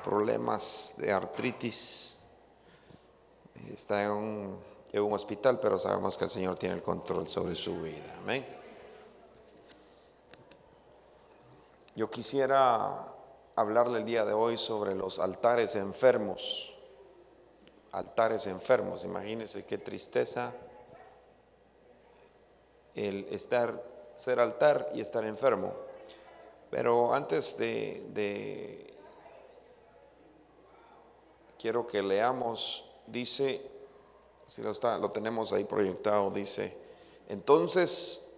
problemas de artritis. Está en un hospital, pero sabemos que el Señor tiene el control sobre su vida. Amén. Yo quisiera hablarle el día de hoy sobre los altares enfermos. Altares enfermos, imagínense qué tristeza el ser altar y estar enfermo. Pero antes quiero que leamos, dice, si lo tenemos ahí proyectado, dice: entonces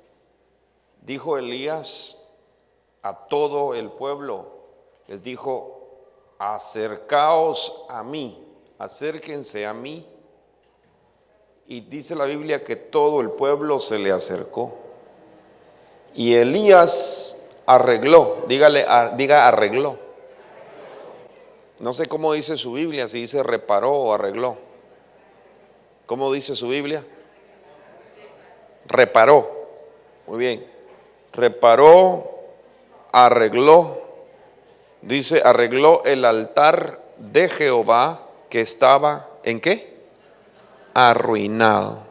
dijo Elías a todo el pueblo, les dijo: acercaos a mí, acérquense a mí. Y dice la Biblia que todo el pueblo se le acercó. Y Elías arregló, diga arregló. No sé cómo dice su Biblia, si dice reparó o arregló. ¿Cómo dice su Biblia? Reparó. Muy bien. Reparó, arregló. Dice, arregló el altar de Jehová que estaba, ¿en qué? Arruinado.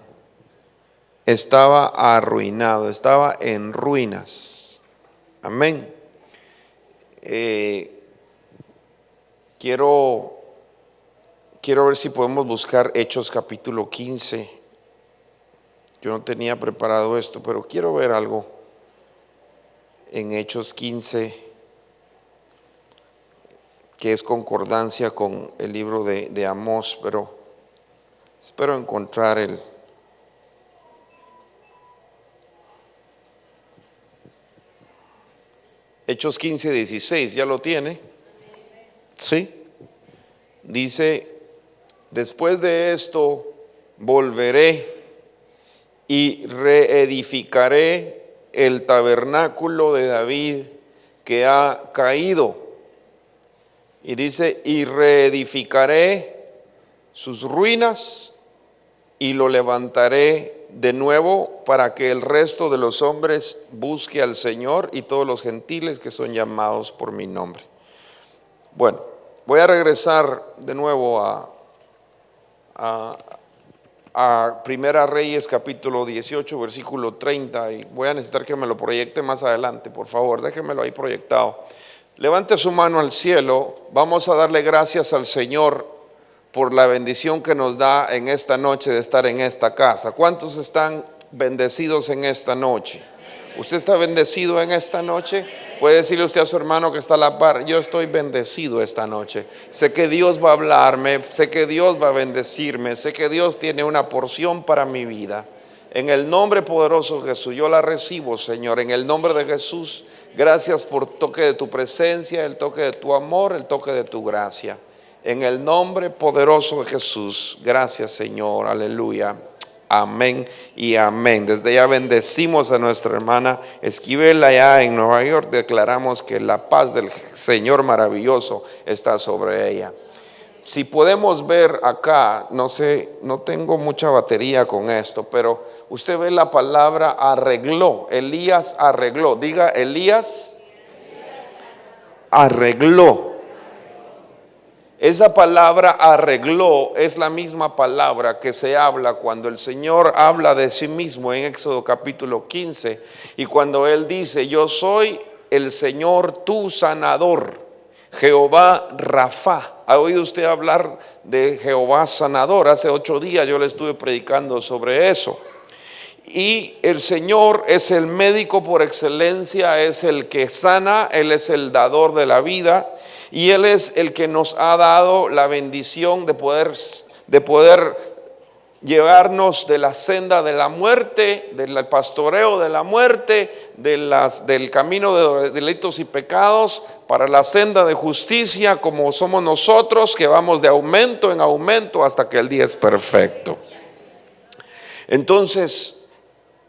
Estaba arruinado, estaba en ruinas. Amén. Quiero ver si podemos buscar Hechos capítulo 15. Yo no tenía preparado esto, pero quiero ver algo en Hechos 15 que es concordancia con el libro de Amós, pero espero encontrar Hechos 15, 16, ¿ya lo tiene? Sí. Dice: después de esto volveré y reedificaré el tabernáculo de David que ha caído. Y dice: y reedificaré sus ruinas y lo levantaré de nuevo para que el resto de los hombres busque al Señor y todos los gentiles que son llamados por mi nombre. Bueno, voy a regresar de nuevo a Primera Reyes capítulo 18 versículo 30, y voy a necesitar que me lo proyecte más adelante, por favor, déjenmelo ahí proyectado. Levante su mano al cielo. Vamos a darle gracias al Señor por la bendición que nos da en esta noche de estar en esta casa. ¿Cuántos están bendecidos en esta noche? ¿Usted está bendecido en esta noche? Puede decirle usted a su hermano que está a la par: yo estoy bendecido esta noche. Sé que Dios va a hablarme, sé que Dios va a bendecirme, sé que Dios tiene una porción para mi vida. En el nombre poderoso de Jesús, yo la recibo, Señor, en el nombre de Jesús. Gracias por el toque de tu presencia, el toque de tu amor, el toque de tu gracia. En el nombre poderoso de Jesús, gracias, Señor, aleluya. Amén y amén. Desde ya bendecimos a nuestra hermana Esquivel allá en Nueva York. Declaramos que la paz del Señor maravilloso está sobre ella. Si podemos ver acá, no sé, no tengo mucha batería con esto, pero usted ve la palabra arregló. Elías arregló. Diga: Elías arregló. Esa palabra arregló es la misma palabra que se habla cuando el Señor habla de sí mismo en Éxodo capítulo 15, y cuando Él dice: yo soy el Señor tu sanador, Jehová Rafa. ¿Ha oído usted hablar de Jehová sanador? Hace 8 días yo le estuve predicando sobre eso. Y el Señor es el médico por excelencia, es el que sana, Él es el dador de la vida. Y Él es el que nos ha dado la bendición de poder llevarnos de la senda de la muerte, del pastoreo de la muerte, del camino de delitos y pecados, para la senda de justicia, como somos nosotros, que vamos de aumento en aumento hasta que el día es perfecto. Entonces,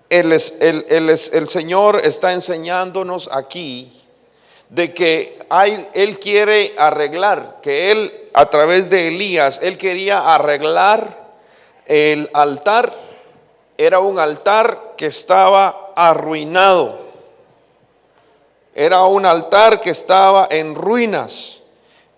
el Señor está enseñándonos aquí de que Él quiere arreglar, que Él a través de Elías, Él quería arreglar el altar. Era un altar que estaba arruinado, era un altar que estaba en ruinas.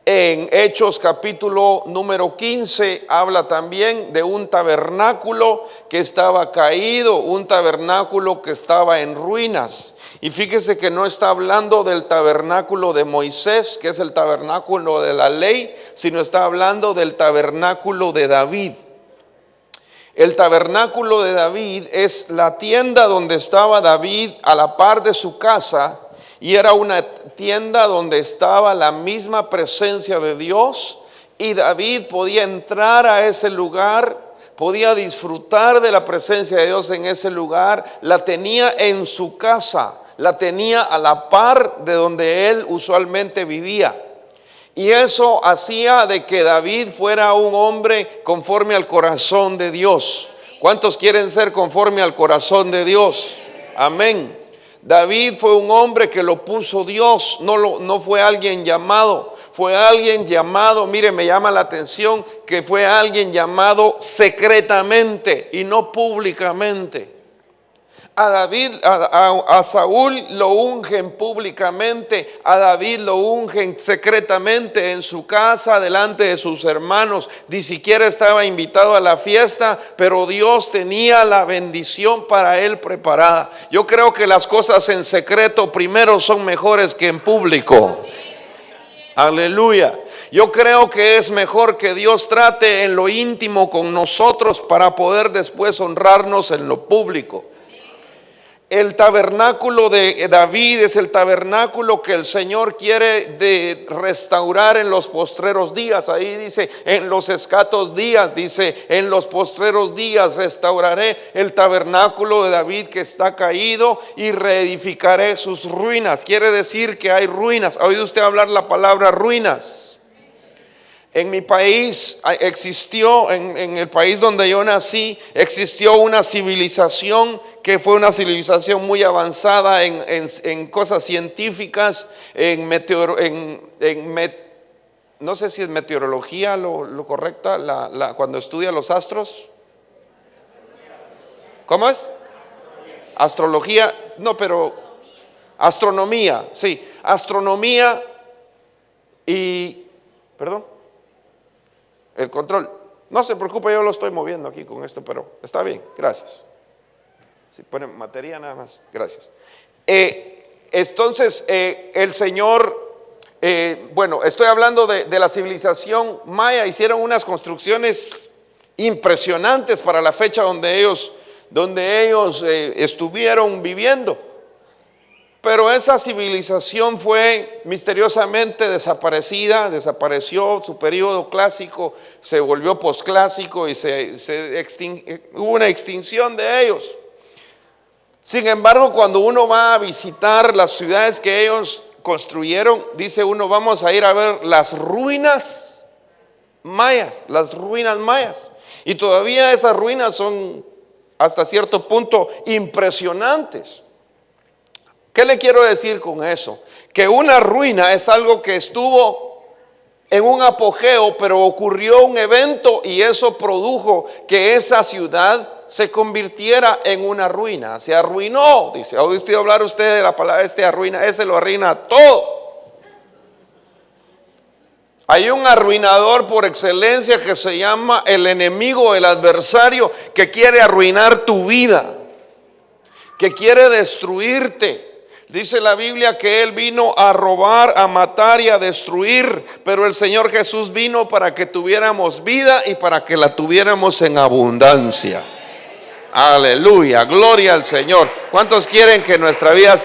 En Hechos capítulo número 15 habla también de un tabernáculo que estaba caído, un tabernáculo que estaba en ruinas. Y fíjese que no está hablando del tabernáculo de Moisés, que es el tabernáculo de la ley, sino está hablando del tabernáculo de David. El tabernáculo de David es la tienda donde estaba David a la par de su casa, y era una tienda donde estaba la misma presencia de Dios, y David podía entrar a ese lugar, podía disfrutar de la presencia de Dios en ese lugar, la tenía en su casa, la tenía a la par de donde él usualmente vivía. Y eso hacía de que David fuera un hombre conforme al corazón de Dios. ¿Cuántos quieren ser conforme al corazón de Dios? Amén. David fue un hombre que lo puso Dios, no fue alguien llamado, fue alguien llamado, mire, me llama la atención que fue alguien llamado secretamente y no públicamente. A David, a Saúl lo ungen públicamente, a David lo ungen secretamente en su casa delante de sus hermanos. Ni siquiera estaba invitado a la fiesta, pero Dios tenía la bendición para él preparada. Yo creo que las cosas en secreto primero son mejores que en público. Aleluya. Yo creo que es mejor que Dios trate en lo íntimo con nosotros para poder después honrarnos en lo público. El tabernáculo de David es el tabernáculo que el Señor quiere restaurar en los postreros días. Ahí dice, en los escatos días, dice, en los postreros días restauraré el tabernáculo de David que está caído y reedificaré sus ruinas. Quiere decir que hay ruinas. ¿Ha oído usted hablar la palabra ruinas? En mi país existió, en el país donde yo nací, existió una civilización que fue una civilización muy avanzada en cosas científicas, no sé si es meteorología lo correcta, cuando estudia los astros. ¿Cómo es? Astrología, no, pero astronomía, sí, astronomía y, perdón. El control, no se preocupe, yo lo estoy moviendo aquí con esto, pero está bien, gracias. Si ponen materia nada más, gracias. Entonces, el Señor, bueno, estoy hablando de la civilización maya. Hicieron unas construcciones impresionantes para la fecha donde ellos estuvieron viviendo. Pero esa civilización fue misteriosamente desapareció, su periodo clásico se volvió posclásico y hubo una extinción de ellos. Sin embargo, cuando uno va a visitar las ciudades que ellos construyeron, dice uno, vamos a ir a ver las ruinas mayas. Y todavía esas ruinas son hasta cierto punto impresionantes. ¿Qué le quiero decir con eso? Que una ruina es algo que estuvo en un apogeo, pero ocurrió un evento y eso produjo que esa ciudad se convirtiera en una ruina. Se arruinó, dice. ¿Ha oído hablar usted de la palabra arruina? Ese lo arruina todo. Hay un arruinador por excelencia que se llama el enemigo, el adversario, que quiere arruinar tu vida, que quiere destruirte. Dice la Biblia que Él vino a robar, a matar y a destruir, pero el Señor Jesús vino para que tuviéramos vida y para que la tuviéramos en abundancia. Aleluya, gloria al Señor. ¿Cuántos quieren que nuestra vida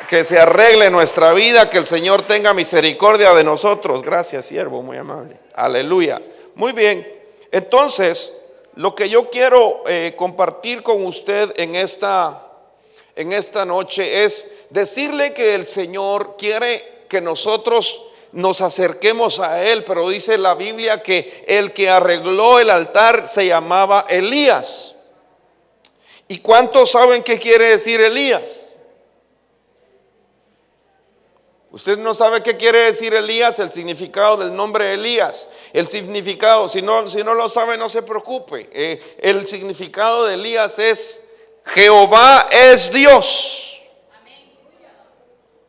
que se arregle nuestra vida, que el Señor tenga misericordia de nosotros? Gracias, siervo, muy amable. Aleluya. Muy bien, entonces lo que yo quiero compartir con usted en esta noche es decirle que el Señor quiere que nosotros nos acerquemos a Él, pero dice la Biblia que el que arregló el altar se llamaba Elías. ¿Y cuántos saben qué quiere decir Elías? Usted no sabe qué quiere decir Elías, el significado del nombre Elías. El significado, si no lo sabe, no se preocupe. El significado de Elías es: Jehová es Dios.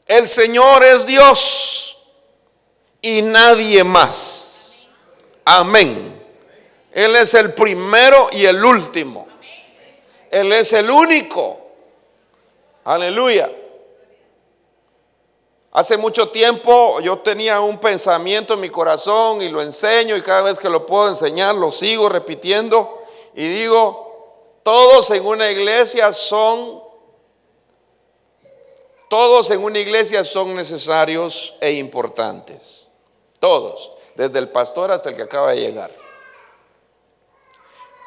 El Señor es Dios. y nadie más. Amén. Él es el primero y el último. Él es el único. Aleluya. Hace mucho tiempo yo tenía un pensamiento en mi corazón y lo enseño, y cada vez que lo puedo enseñar lo sigo repitiendo y digo: todos en una iglesia son necesarios e importantes. Todos, desde el pastor hasta el que acaba de llegar.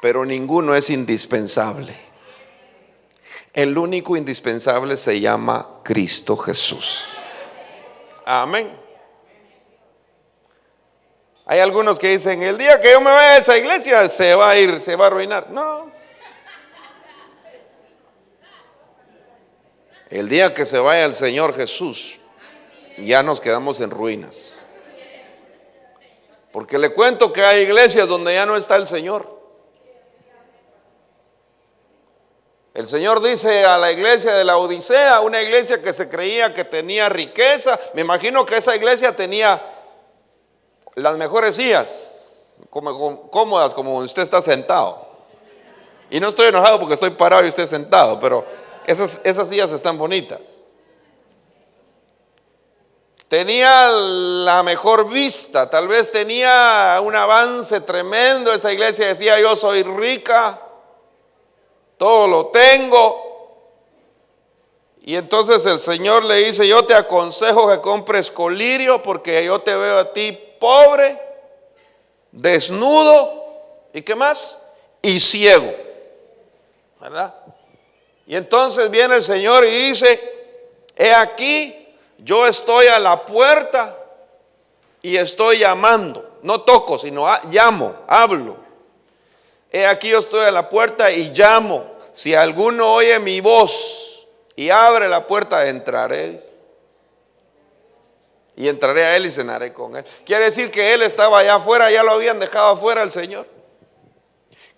Pero ninguno es indispensable. El único indispensable se llama Cristo Jesús. Amén. Hay algunos que dicen: el día que yo me vaya a esa iglesia se va a ir, se va a arruinar. No. El día que se vaya el Señor Jesús, ya nos quedamos en ruinas. Porque le cuento que hay iglesias donde ya no está el Señor. El Señor dice a la iglesia de la Odisea, una iglesia que se creía que tenía riqueza. Me imagino que esa iglesia tenía las mejores sillas, cómodas, como usted está sentado. Y no estoy enojado porque estoy parado y usted sentado, pero esas sillas están bonitas. Tenía la mejor vista, tal vez tenía un avance tremendo. Esa iglesia decía: yo soy rica, todo lo tengo. Y entonces el Señor le dice: yo te aconsejo que compres colirio, porque yo te veo a ti pobre, desnudo, ¿y qué más? Y ciego, ¿verdad? Y entonces viene el Señor y dice: he aquí, yo estoy a la puerta y estoy llamando. No toco, sino llamo, hablo. He aquí, yo estoy a la puerta y llamo. Si alguno oye mi voz y abre la puerta, entraré. Y entraré a él y cenaré con él. Quiere decir que él estaba allá afuera, ya lo habían dejado afuera al Señor.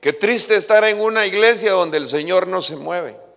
Qué triste estar en una iglesia donde el Señor no se mueve.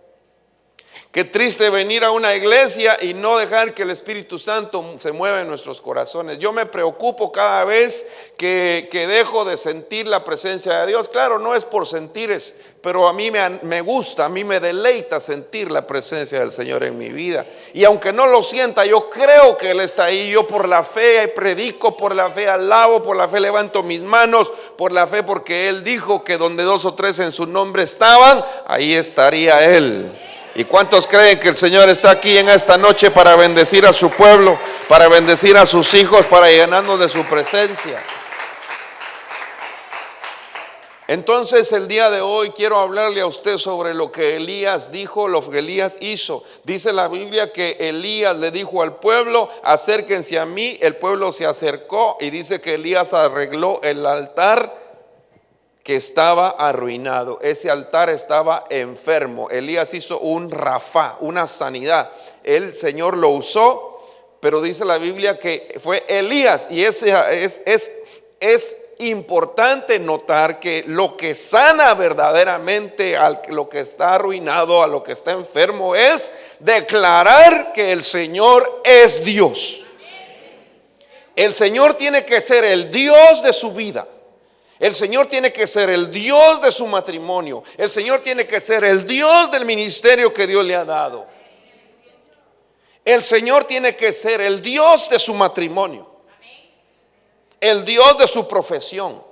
Qué triste venir a una iglesia y no dejar que el Espíritu Santo se mueva en nuestros corazones. Yo me preocupo cada vez que dejo de sentir la presencia de Dios. Claro, no es por sentires, pero a mí me gusta, a mí me deleita sentir la presencia del Señor en mi vida. Y aunque no lo sienta, yo creo que Él está ahí. Yo por la fe predico, por la fe alabo, por la fe levanto mis manos, por la fe, porque Él dijo que donde 2 o 3 en su nombre estaban, ahí estaría Él. ¿Y cuántos creen que el Señor está aquí en esta noche para bendecir a su pueblo, para bendecir a sus hijos, para llenarnos de su presencia? Entonces el día de hoy quiero hablarle a usted sobre lo que Elías dijo, lo que Elías hizo. Dice la Biblia que Elías le dijo al pueblo: acérquense a mí. El pueblo se acercó y dice que Elías arregló el altar que estaba arruinado. Ese altar estaba enfermo. Elías hizo un rafá, una sanidad. El Señor lo usó, pero dice la Biblia que fue Elías. Y es importante notar que lo que sana verdaderamente a lo que está arruinado, a lo que está enfermo, es declarar que el Señor es Dios. El Señor tiene que ser el Dios de su vida. El Señor tiene que ser el Dios de su matrimonio. El Señor tiene que ser el Dios del ministerio que Dios le ha dado. El Señor tiene que ser el Dios de su matrimonio, el Dios de su profesión,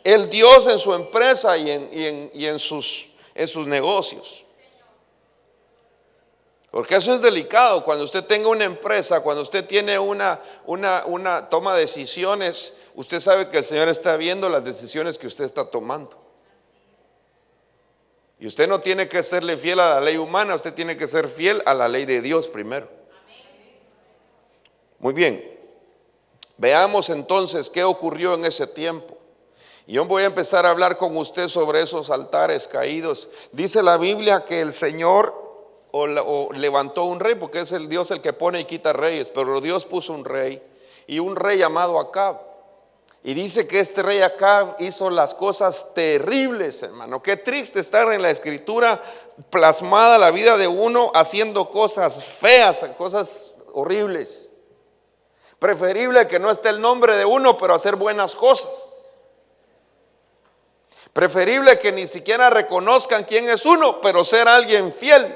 el Dios en su empresa y en sus negocios. Porque eso es delicado. Cuando usted tenga una empresa, cuando usted tiene una toma de decisiones, usted sabe que el Señor está viendo las decisiones que usted está tomando. Y usted no tiene que serle fiel a la ley humana, usted tiene que ser fiel a la ley de Dios primero. Muy bien. Veamos entonces qué ocurrió en ese tiempo. Y yo voy a empezar a hablar con usted sobre esos altares caídos. Dice la Biblia que el Señor o levantó un rey, porque es el Dios el que pone y quita reyes, pero Dios puso un rey, y un rey llamado Acab. Y dice que este rey Acab hizo las cosas terribles, hermano. Qué triste estar en la escritura plasmada la vida de uno haciendo cosas feas, cosas horribles. Preferible que no esté el nombre de uno, pero hacer buenas cosas. Preferible que ni siquiera reconozcan quién es uno, pero ser alguien fiel.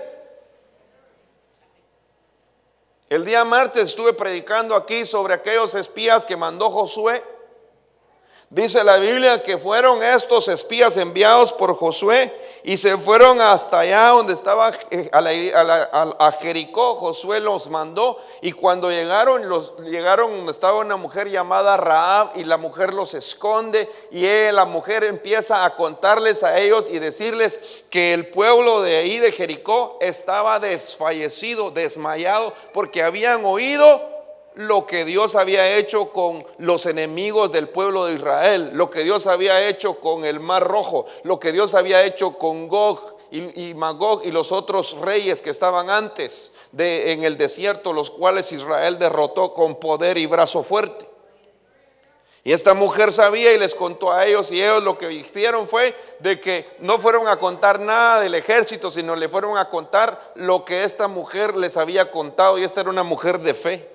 El día martes estuve predicando aquí sobre aquellos espías que mandó Josué. Dice la Biblia que fueron estos espías enviados por Josué y se fueron hasta allá donde estaba a Jericó. Josué los mandó y cuando llegaron donde estaba una mujer llamada Rahab, y la mujer los esconde y la mujer empieza a contarles a ellos y decirles que el pueblo de ahí de Jericó estaba desfallecido, desmayado, porque habían oído lo que Dios había hecho con los enemigos del pueblo de Israel, lo que Dios había hecho con el Mar Rojo, lo que Dios había hecho con Gog y Magog y los otros reyes que estaban antes en el desierto, los cuales Israel derrotó con poder y brazo fuerte. Y esta mujer sabía y les contó a ellos, y ellos lo que hicieron fue de que no fueron a contar nada del ejército, sino le fueron a contar lo que esta mujer les había contado, y esta era una mujer de fe.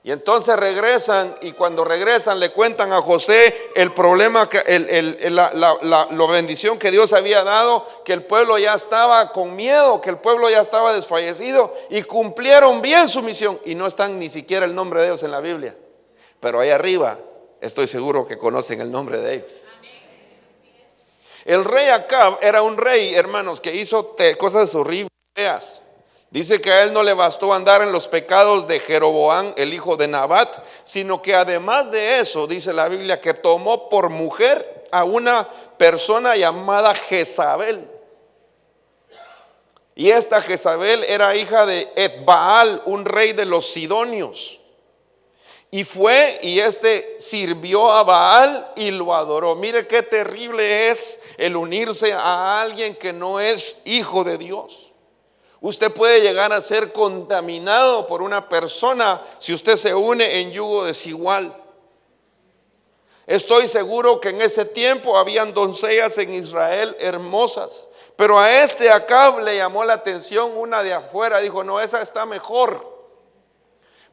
Y entonces regresan, y cuando regresan le cuentan a José el problema, la bendición que Dios había dado, que el pueblo ya estaba con miedo, que el pueblo ya estaba desfallecido, y cumplieron bien su misión. Y no están ni siquiera el nombre de ellos en la Biblia, pero ahí arriba estoy seguro que conocen el nombre de ellos. El rey Acab era un rey, hermanos, que hizo cosas horribles, feas. Dice que a él no le bastó andar en los pecados de Jeroboam, el hijo de Nabat, sino que además de eso, dice la Biblia, que tomó por mujer a una persona llamada Jezabel. Y esta Jezabel era hija de Etbaal, un rey de los sidonios. Y fue y sirvió a Baal y lo adoró. Mire qué terrible es el unirse a alguien que no es hijo de Dios. Usted puede llegar a ser contaminado por una persona si usted se une en yugo desigual. Estoy seguro que en ese tiempo habían doncellas en Israel hermosas, pero a Acab le llamó la atención una de afuera. Dijo: no, esa está mejor.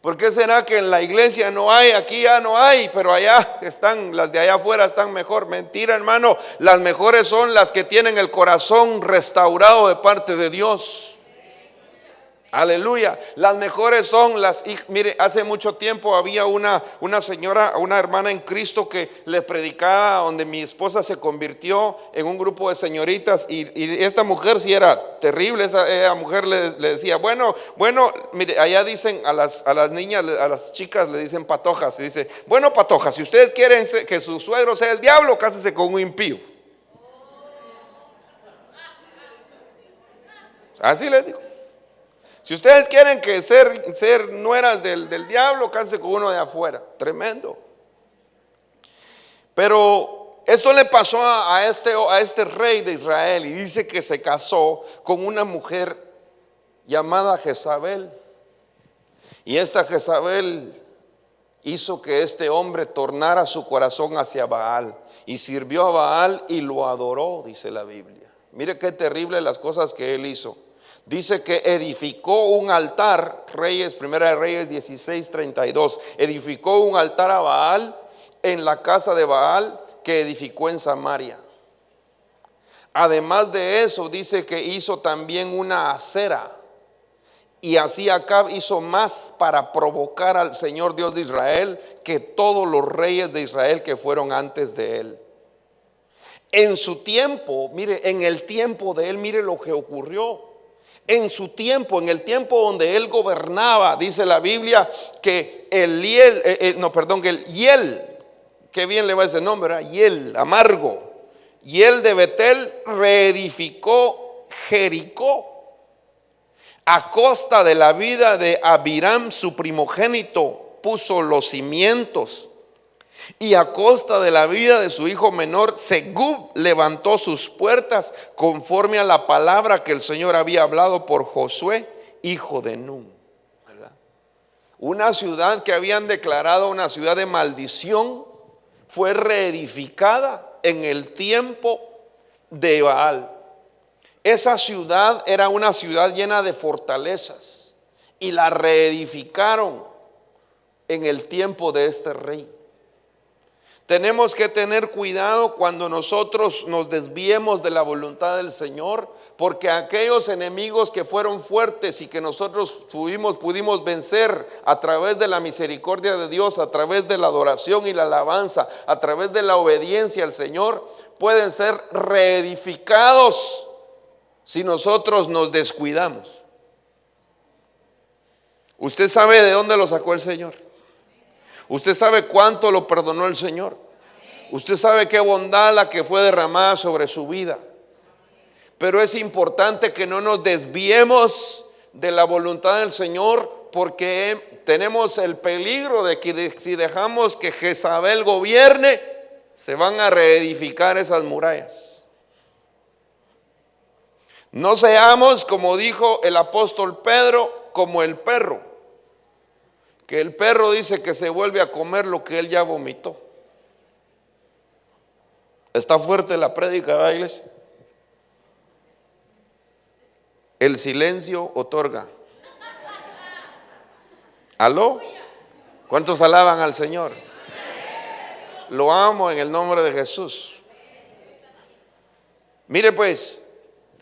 ¿Por qué será que en la iglesia no hay, aquí ya no hay, pero allá están, las de allá afuera están mejor? Mentira, hermano. Las mejores son las que tienen el corazón restaurado de parte de Dios. Aleluya. Las mejores son las. Mire, hace mucho tiempo había una señora, una hermana en Cristo, que le predicaba donde mi esposa se convirtió, en un grupo de señoritas, y esta mujer sí era terrible. Esa mujer le decía, bueno, mire, allá dicen a las niñas, a las chicas le dicen patojas. Y dice: bueno, patojas, si ustedes quieren que su suegro sea el diablo, cásese con un impío. Así les digo. Si ustedes quieren que ser nueras del diablo, cásense con uno de afuera. Tremendo. Pero esto le pasó a este rey de Israel, y dice que se casó con una mujer llamada Jezabel. Y esta Jezabel hizo que este hombre tornara su corazón hacia Baal, y sirvió a Baal y lo adoró, dice la Biblia. Mire qué terrible las cosas que él hizo. Dice que edificó un altar, Primera de Reyes 16:32, edificó un altar a Baal en la casa de Baal que edificó en Samaria. Además de eso, dice que hizo también una acera. Y así Acab hizo más para provocar al Señor Dios de Israel que todos los reyes de Israel que fueron antes de él. En su tiempo, mire, en el tiempo de él, mire lo que ocurrió. En su tiempo, en el tiempo donde él gobernaba, dice la Biblia que el Hiel, qué bien le va ese nombre, ¿verdad? Hiel, amargo, Hiel de Betel reedificó Jericó a costa de la vida de Abiram, su primogénito, puso los cimientos. Y a costa de la vida de su hijo menor, Segub levantó sus puertas conforme a la palabra que el Señor había hablado por Josué, hijo de Nun. ¿Verdad? Una ciudad que habían declarado una ciudad de maldición fue reedificada en el tiempo de Baal. Esa ciudad era una ciudad llena de fortalezas y la reedificaron en el tiempo de este rey. Tenemos que tener cuidado cuando nosotros nos desviemos de la voluntad del Señor, porque aquellos enemigos que fueron fuertes y que nosotros pudimos vencer a través de la misericordia de Dios, a través de la adoración y la alabanza, a través de la obediencia al Señor, pueden ser reedificados si nosotros nos descuidamos. Usted sabe de dónde lo sacó el Señor. Usted sabe cuánto lo perdonó el Señor. Usted sabe qué bondad la que fue derramada sobre su vida. Pero es importante que no nos desviemos de la voluntad del Señor, porque tenemos el peligro de que si dejamos que Jezabel gobierne, se van a reedificar esas murallas. No seamos, como dijo el apóstol Pedro, como el perro, que el perro dice que se vuelve a comer lo que él ya vomitó. Está fuerte la prédica, ¿verdad, iglesia? El silencio otorga. ¿Aló? ¿Cuántos alaban al Señor? Lo amo en el nombre de Jesús. Mire pues,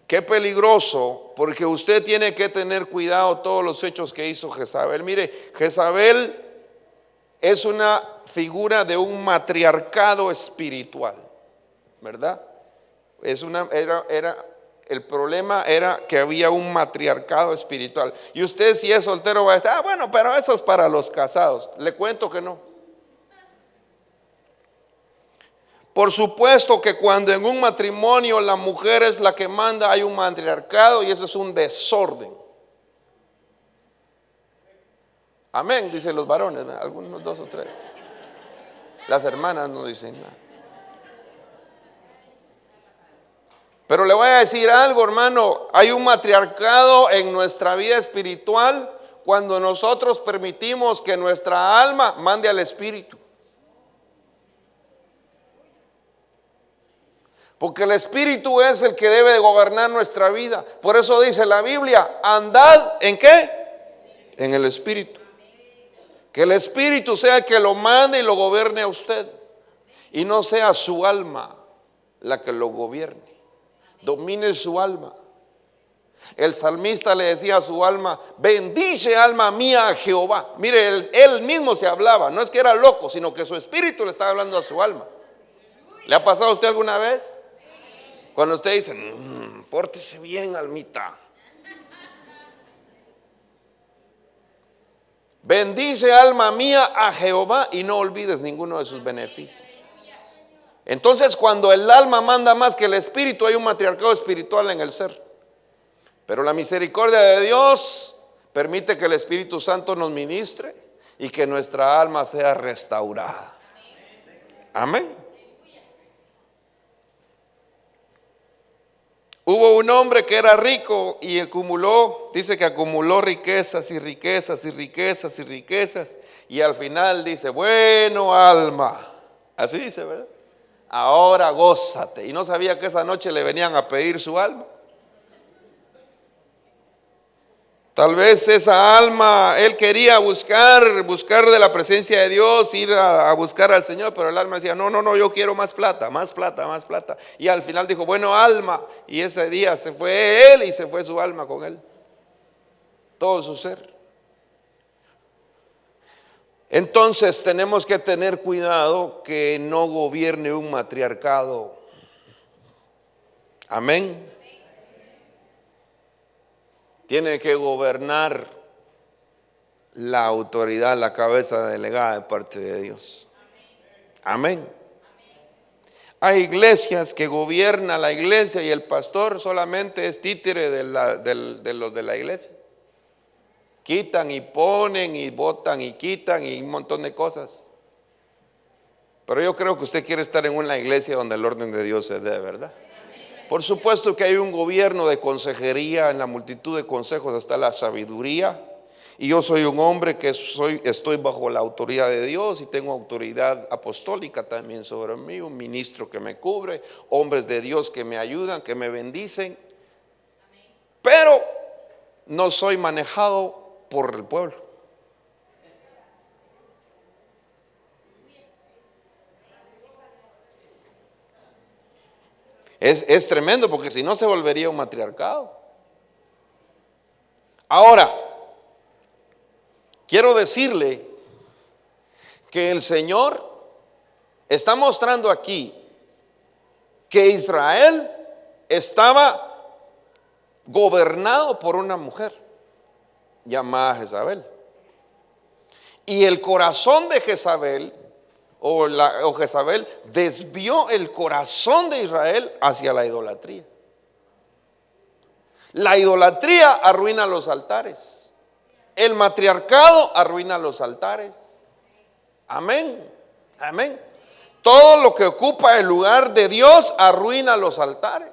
qué peligroso, porque usted tiene que tener cuidado todos los hechos que hizo Jezabel. Mire, Jezabel es una figura de un matriarcado espiritual, ¿verdad? El problema era que había un matriarcado espiritual. Y usted, si es soltero, va a estar, bueno, pero eso es para los casados. Le cuento que no. Por supuesto que cuando en un matrimonio la mujer es la que manda, hay un matriarcado y eso es un desorden. Amén, dicen los varones, ¿no? Algunos 2 o 3. Las hermanas no dicen nada. Pero le voy a decir algo, hermano, hay un matriarcado en nuestra vida espiritual cuando nosotros permitimos que nuestra alma mande al espíritu. Porque el espíritu es el que debe de gobernar nuestra vida. Por eso dice la Biblia, andad ¿en qué? En el espíritu. Que el espíritu sea el que lo mande y lo gobierne a usted, y no sea su alma la que lo gobierne. Domine su alma. El salmista le decía a su alma, bendice alma mía a Jehová. Mire, él mismo se hablaba, no es que era loco, sino que su espíritu le estaba hablando a su alma. ¿Le ha pasado a usted alguna vez? Cuando usted dice, pórtese bien, almita. Bendice alma mía a Jehová y no olvides ninguno de sus beneficios. Entonces, cuando el alma manda más que el espíritu, hay un matriarcado espiritual en el ser. Pero la misericordia de Dios permite que el Espíritu Santo nos ministre y que nuestra alma sea restaurada. Amén. Hubo un hombre que era rico y acumuló, dice que acumuló riquezas y riquezas y riquezas y riquezas. Y al final dice, bueno, alma, así dice, ¿verdad? Ahora gózate. Y no sabía que esa noche le venían a pedir su alma. Tal vez esa alma, él quería buscar de la presencia de Dios, ir a buscar al Señor, pero el alma decía, no, yo quiero más plata, más plata, más plata. Y al final dijo, bueno, alma, y ese día se fue él y se fue su alma con él, todo su ser. Entonces tenemos que tener cuidado que no gobierne un matriarcado. Amén. Tiene que gobernar la autoridad, la cabeza delegada de parte de Dios. Amén. Hay iglesias que gobierna la iglesia y el pastor solamente es títere de los de la iglesia. Quitan y ponen y botan y quitan y un montón de cosas. Pero yo creo que usted quiere estar en una iglesia donde el orden de Dios se dé, ¿verdad? Por supuesto que hay un gobierno de consejería, en la multitud de consejos está la sabiduría. Y yo soy un hombre que estoy bajo la autoridad de Dios y tengo autoridad apostólica también sobre mí, un ministro que me cubre, hombres de Dios que me ayudan, que me bendicen. Pero no soy manejado por el pueblo. Es tremendo, porque si no se volvería un matriarcado. Ahora, quiero decirle que el Señor está mostrando aquí que Israel estaba gobernado por una mujer llamada Jezabel. Y el corazón de Jezabel, o Jezabel, desvió el corazón de Israel hacia la idolatría. La idolatría arruina los altares. El matriarcado arruina los altares. Amén, amén. Todo lo que ocupa el lugar de Dios arruina los altares.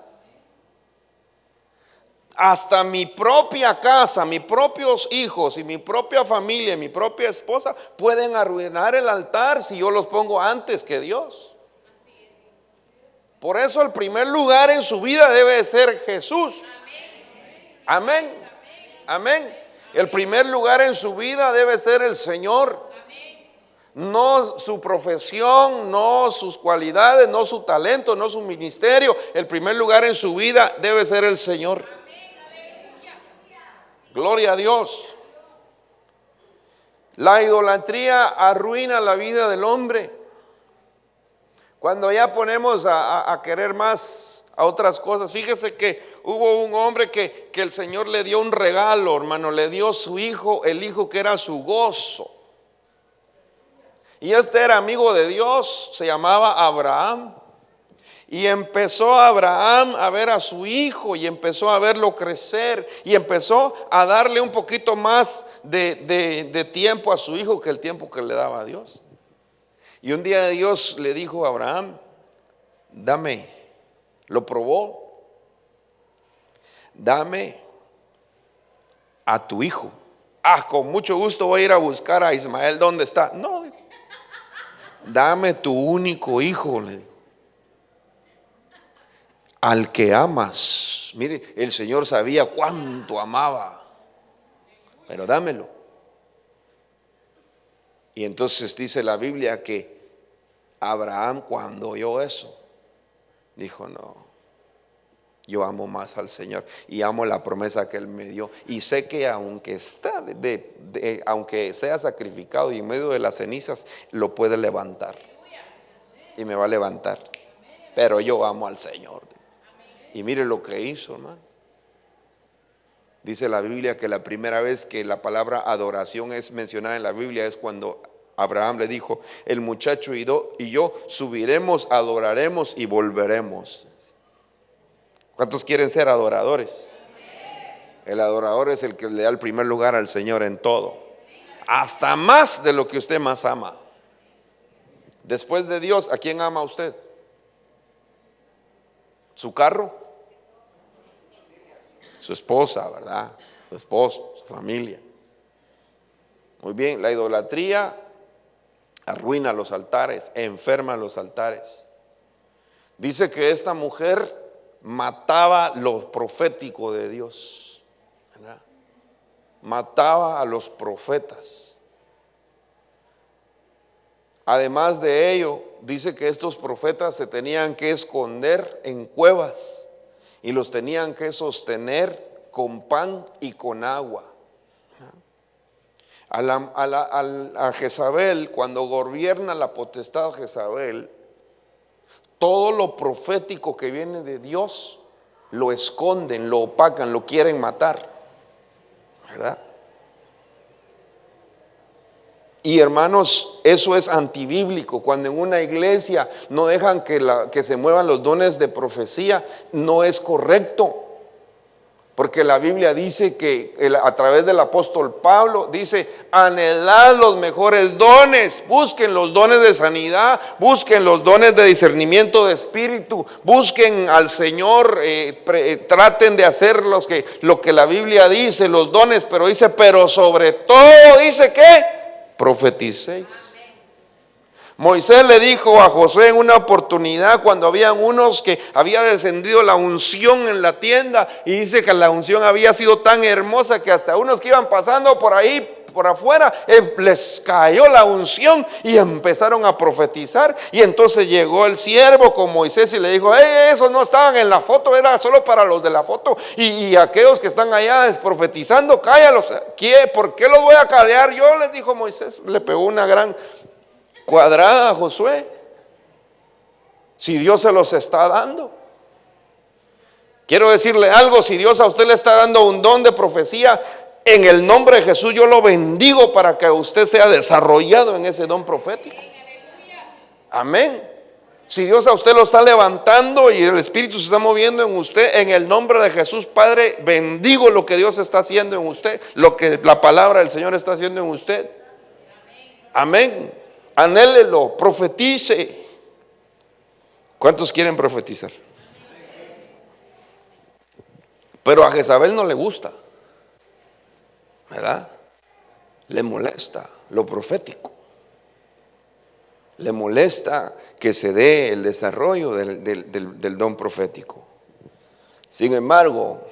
Hasta mi propia casa, mis propios hijos y mi propia familia, mi propia esposa pueden arruinar el altar si yo los pongo antes que Dios. Por eso el primer lugar en su vida debe ser Jesús. Amén, amén. El primer lugar en su vida debe ser el Señor. No su profesión, no sus cualidades, no su talento, no su ministerio. El primer lugar en su vida debe ser el Señor. Gloria a Dios. La idolatría arruina la vida del hombre. Cuando ya ponemos a querer más a otras cosas. Fíjese que hubo un hombre que el Señor le dio un regalo, hermano. Le dio su hijo, el hijo que era su gozo. Y este era amigo de Dios, se llamaba Abraham. Y empezó Abraham a ver a su hijo y empezó a verlo crecer y empezó a darle un poquito más de tiempo a su hijo que el tiempo que le daba a Dios. Y un día Dios le dijo a Abraham, dame, lo probó, dame a tu hijo. Con mucho gusto voy a ir a buscar a Ismael, ¿dónde está? No, dame tu único hijo, le dijo, al que amas. Mire, el Señor sabía cuánto amaba, pero dámelo. Y entonces dice la Biblia que Abraham, cuando oyó eso, dijo, no, yo amo más al Señor y amo la promesa que Él me dio. Y sé que aunque aunque sea sacrificado y en medio de las cenizas, lo puede levantar. Y me va a levantar. Pero yo amo al Señor. Y mire lo que hizo, hermano. Dice la Biblia que la primera vez que la palabra adoración es mencionada en la Biblia es cuando Abraham le dijo, el muchacho y yo subiremos, adoraremos y volveremos. ¿Cuántos quieren ser adoradores? El adorador es el que le da el primer lugar al Señor en todo, hasta más de lo que usted más ama. Después de Dios, ¿a quién ama usted? ¿Su carro? Su esposa, ¿verdad? Su esposo, su familia. Muy bien, la idolatría arruina los altares, enferma los altares. Dice que esta mujer mataba lo profético de Dios, ¿verdad? Mataba a los profetas. Además de ello, dice que estos profetas se tenían que esconder en cuevas y los tenían que sostener con pan y con agua. A Jezabel, cuando gobierna la potestad Jezabel, todo lo profético que viene de Dios lo esconden, lo opacan, lo quieren matar, ¿verdad? Y hermanos, eso es antibíblico. Cuando en una iglesia no dejan que se muevan los dones de profecía, no es correcto. Porque la Biblia dice que a través del apóstol Pablo dice, anhelad los mejores dones, busquen los dones de sanidad, busquen los dones de discernimiento de espíritu, busquen al Señor, traten de hacer lo que la Biblia dice, los dones, pero dice, pero sobre todo dice que profeticéis. Moisés le dijo a Josué en una oportunidad cuando habían unos que había descendido la unción en la tienda y dice que la unción había sido tan hermosa que hasta unos que iban pasando por ahí por afuera, les cayó la unción y empezaron a profetizar. Y entonces llegó el siervo con Moisés y le dijo: esos no estaban en la foto, era solo para los de la foto. Y aquellos que están allá profetizando, cállalos. ¿Por qué los voy a callar yo?, les dijo Moisés. Le pegó una gran cuadrada a Josué. Si Dios se los está dando. Quiero decirle algo: si Dios a usted le está dando un don de profecía, en el nombre de Jesús yo lo bendigo para que usted sea desarrollado en ese don profético. Amén. Si Dios a usted lo está levantando y el Espíritu se está moviendo en usted, en el nombre de Jesús, Padre, bendigo lo que Dios está haciendo en usted, lo que la palabra del Señor está haciendo en usted. Amén. Anhélelo, profetice. ¿Cuántos quieren profetizar? Pero a Jezabel no le gusta, ¿verdad? Le molesta lo profético. Le molesta que se dé el desarrollo del don profético. Sin embargo,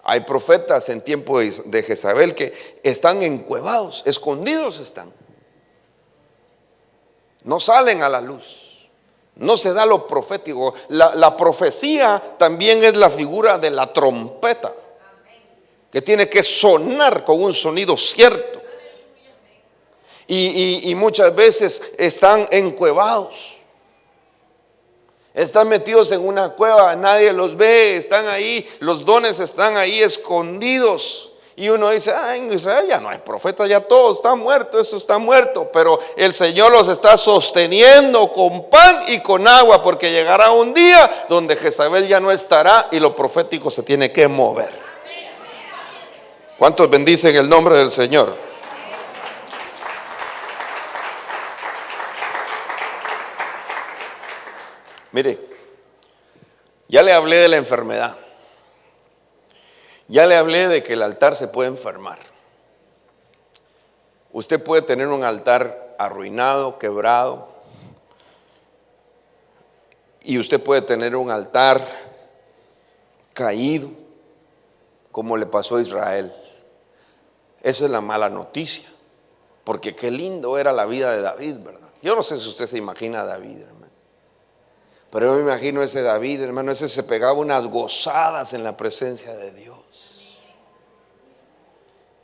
hay profetas en tiempo de Jezabel que están encuevados, escondidos están. No salen a la luz. No se da lo profético. La profecía también es la figura de la trompeta, que tiene que sonar con un sonido cierto. Y muchas veces están encuevados. Están metidos en una cueva, nadie los ve, están ahí, los dones están ahí escondidos. Y uno dice: en Israel ya no hay profetas, ya todo está muerto, eso está muerto. Pero el Señor los está sosteniendo con pan y con agua, porque llegará un día donde Jezabel ya no estará y lo profético se tiene que mover. ¿Cuántos bendicen el nombre del Señor? Mire, ya le hablé de la enfermedad. Ya le hablé de que el altar se puede enfermar. Usted puede tener un altar arruinado, quebrado. Y usted puede tener un altar caído, como le pasó a Israel. Esa es la mala noticia. Porque qué lindo era la vida de David, ¿verdad? Yo no sé si usted se imagina a David, hermano. Pero yo me imagino ese David, hermano, ese se pegaba unas gozadas en la presencia de Dios.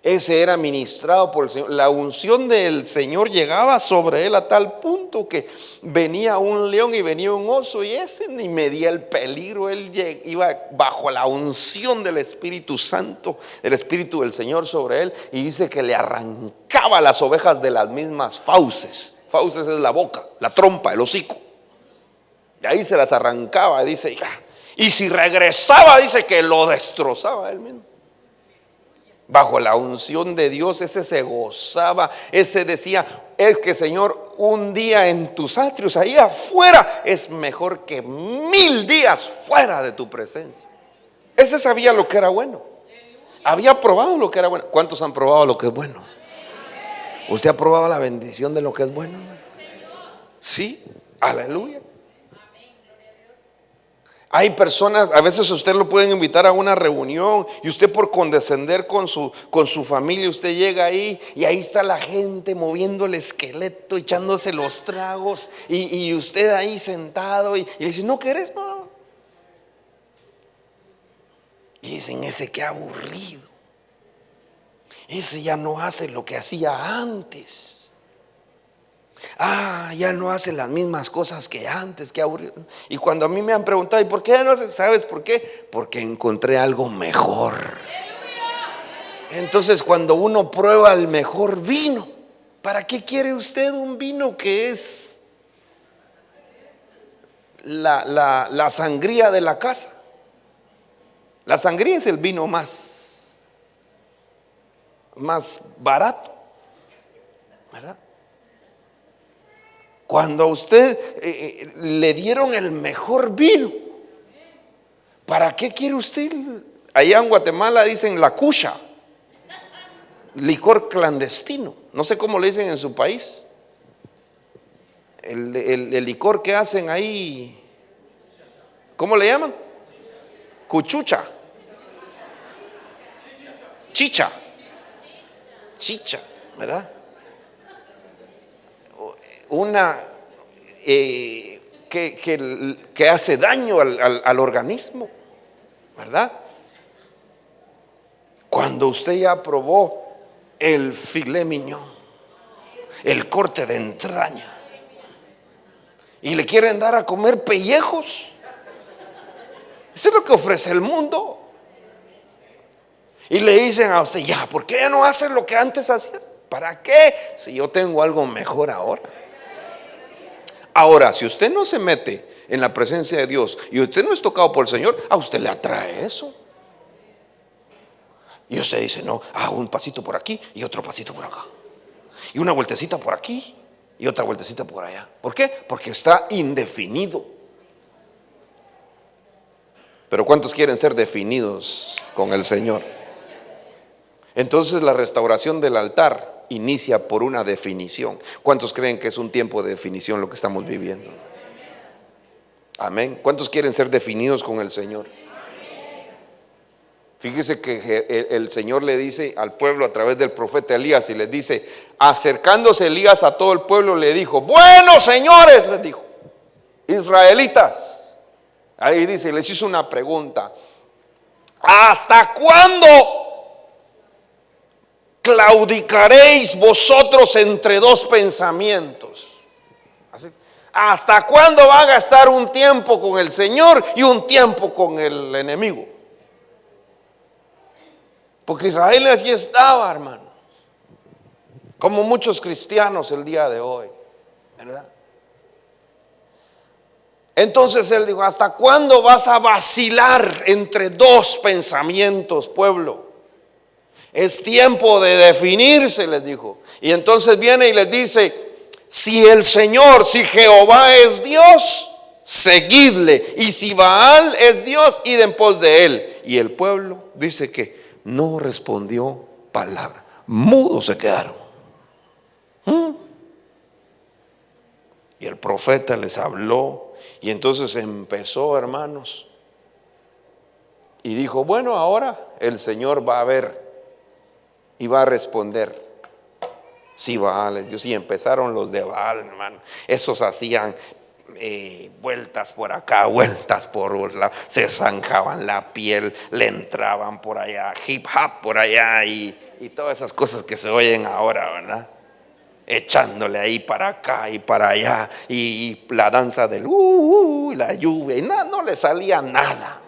Ese era ministrado por el Señor. La unción del Señor llegaba sobre él a tal punto que venía un león y venía un oso, y ese ni medía el peligro. Él iba bajo la unción del Espíritu Santo, el Espíritu del Señor sobre él, y dice que le arrancaba las ovejas de las mismas fauces. Fauces es la boca, la trompa, el hocico. Y ahí se las arrancaba, dice. Y si regresaba, dice que lo destrozaba él mismo. Bajo la unción de Dios, ese se gozaba, ese decía: es que Señor, un día en tus atrios, ahí afuera, es mejor que 1000 días fuera de tu presencia. Ese sabía lo que era bueno. Había probado lo que era bueno. ¿Cuántos han probado lo que es bueno? ¿Usted ha probado la bendición de lo que es bueno? Sí, aleluya. Hay personas, a veces usted lo pueden invitar a una reunión y usted, por condescender con su familia, usted llega ahí y ahí está la gente moviendo el esqueleto, echándose los tragos, y usted ahí sentado y le dice: ¿no querés? No. Y dicen: ese qué aburrido, ese ya no hace lo que hacía antes. Ya no hace las mismas cosas que antes, qué aburrido. Y cuando a mí me han preguntado: ¿y por qué ya no hace? ¿Sabes por qué? Porque encontré algo mejor. Entonces, cuando uno prueba el mejor vino, ¿para qué quiere usted un vino que es la sangría de la casa? La sangría es el vino más barato, ¿verdad? Cuando a usted le dieron el mejor vino, ¿para qué quiere usted? Allá en Guatemala dicen la cucha, licor clandestino. No sé cómo le dicen en su país. El licor que hacen ahí, ¿cómo le llaman? Cuchucha, chicha. chicha, ¿verdad? Una que hace daño al organismo, ¿verdad? Cuando usted ya probó el filet mignon, el corte de entraña, y le quieren dar a comer pellejos, eso es lo que ofrece el mundo. Y le dicen a usted, ya, ¿por qué ya no hacen lo que antes hacían? ¿Para qué? Si yo tengo algo mejor ahora. Ahora, si usted no se mete en la presencia de Dios y usted no es tocado por el Señor, a usted le atrae eso. Y usted dice, no, un pasito por aquí y otro pasito por acá, y una vueltecita por aquí y otra vueltecita por allá. ¿Por qué? Porque está indefinido. Pero ¿cuántos quieren ser definidos con el Señor? Entonces la restauración del altar inicia por una definición. ¿Cuántos creen que es un tiempo de definición lo que estamos viviendo? Amén. ¿Cuántos quieren ser definidos con el Señor? Fíjese que el Señor le dice al pueblo a través del profeta Elías, y les dice, acercándose Elías a todo el pueblo, le dijo, bueno, señores, les dijo, israelitas. Ahí dice, les hizo una pregunta: ¿hasta cuándo claudicaréis vosotros entre dos pensamientos? Así, ¿hasta cuándo van a estar un tiempo con el Señor y un tiempo con el enemigo? Porque Israel allí estaba, hermano, como muchos cristianos el día de hoy, ¿verdad? Entonces él dijo, ¿hasta cuándo vas a vacilar entre dos pensamientos, pueblo? Es tiempo de definirse, les dijo. Y entonces viene y les dice, si el Señor, si Jehová es Dios, seguidle, y si Baal es Dios, id en pos de él. Y el pueblo dice que no respondió palabra, mudos se quedaron. Y el profeta les habló, y entonces empezó, hermanos, y dijo, bueno, ahora el Señor va a ver y va a responder si Baal es Dios. Y empezaron los de Baal, hermano. Esos hacían vueltas por acá, vueltas por un lado, se zanjaban la piel, le entraban por allá, hip hop por allá, y todas esas cosas que se oyen ahora, ¿verdad? Echándole ahí para acá y para allá, y la danza del la lluvia, y no le salía nada.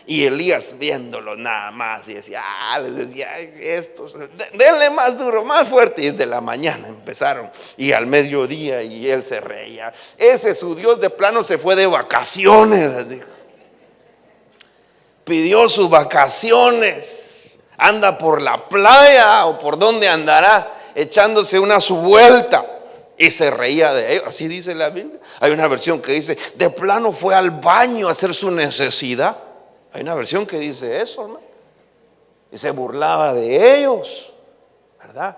Y Elías viéndolo nada más y decía, les decía, estos, denle más duro, más fuerte. Y desde la mañana empezaron, y al mediodía, y él se reía. Ese su Dios de plano se fue de vacaciones, les dijo. Pidió sus vacaciones, anda por la playa o por donde andará, echándose una su vuelta. Y se reía de ellos, así dice la Biblia. Hay una versión que dice, de plano fue al baño a hacer su necesidad. Hay una versión que dice eso, hermano. Y se burlaba de ellos, ¿verdad?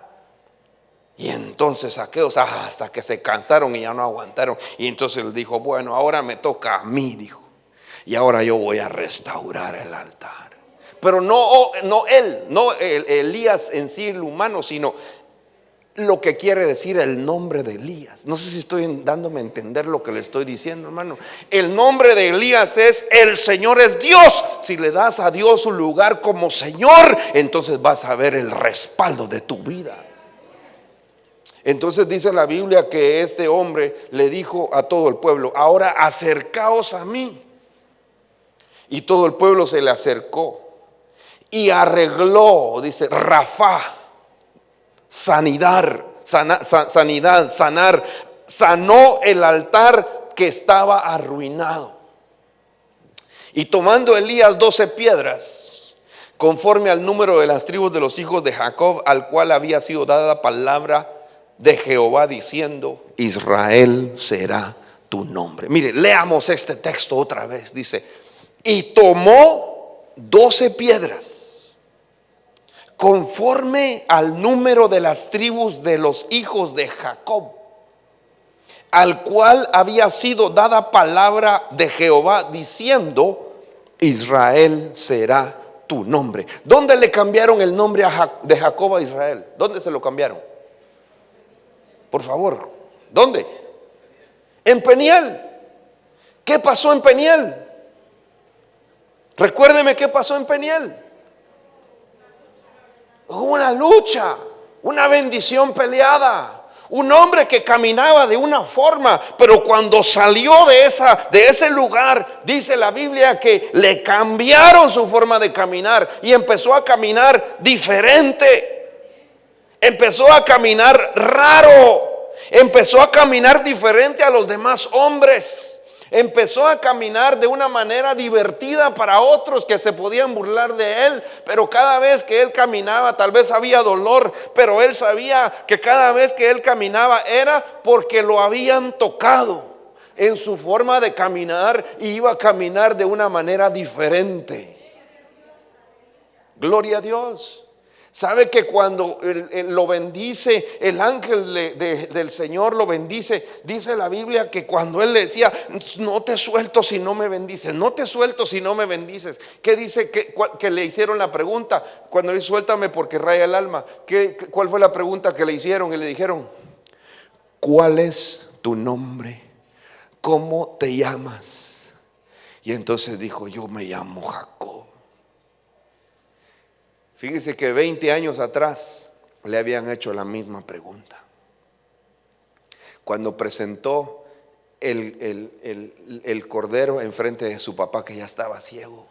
Y entonces aquellos hasta que se cansaron y ya no aguantaron. Y entonces él dijo, bueno, ahora me toca a mí, dijo. Y ahora yo voy a restaurar el altar. Pero no él, no Elías en sí, el humano, sino lo que quiere decir el nombre de Elías. No sé si estoy dándome a entender lo que le estoy diciendo, hermano. El nombre de Elías es el Señor es Dios. Si le das a Dios su lugar como Señor, entonces vas a ver el respaldo de tu vida. Entonces dice la Biblia que este hombre le dijo a todo el pueblo, ahora acercaos a mí. Y todo el pueblo se le acercó y arregló, dice, Rafa, sanidad, sanar, sanó el altar que estaba arruinado. Y tomando Elías 12 piedras, conforme al número de las tribus de los hijos de Jacob, al cual había sido dada palabra de Jehová diciendo, Israel será tu nombre. Mire, leamos este texto otra vez. Dice, y tomó 12 piedras conforme al número de las tribus de los hijos de Jacob, al cual había sido dada palabra de Jehová diciendo, Israel será tu nombre. ¿Dónde le cambiaron el nombre de Jacob a Israel? ¿Dónde se lo cambiaron? Por favor, ¿dónde? En Peniel. ¿Qué pasó en Peniel? Recuérdeme qué pasó en Peniel. Hubo una lucha, una bendición peleada. Un hombre que caminaba de una forma, pero cuando salió de ese lugar, dice la Biblia que le cambiaron su forma de caminar y empezó a caminar diferente. Empezó a caminar raro. Empezó a caminar diferente a los demás hombres. Empezó a caminar de una manera divertida para otros que se podían burlar de él. Pero cada vez que él caminaba, tal vez había dolor, pero él sabía que cada vez que él caminaba era porque lo habían tocado en su forma de caminar y iba a caminar de una manera diferente. Gloria a Dios. ¿Sabe que cuando lo bendice, el ángel del Señor lo bendice? Dice la Biblia que cuando él le decía, no te suelto si no me bendices, no te suelto si no me bendices. ¿Qué dice? Que le hicieron la pregunta cuando le dice, suéltame porque raya el alma. ¿Cuál fue la pregunta que le hicieron? Y le dijeron, ¿cuál es tu nombre? ¿Cómo te llamas? Y entonces dijo, yo me llamo Jacob. Fíjese que 20 años atrás le habían hecho la misma pregunta. Cuando presentó el cordero enfrente de su papá que ya estaba ciego.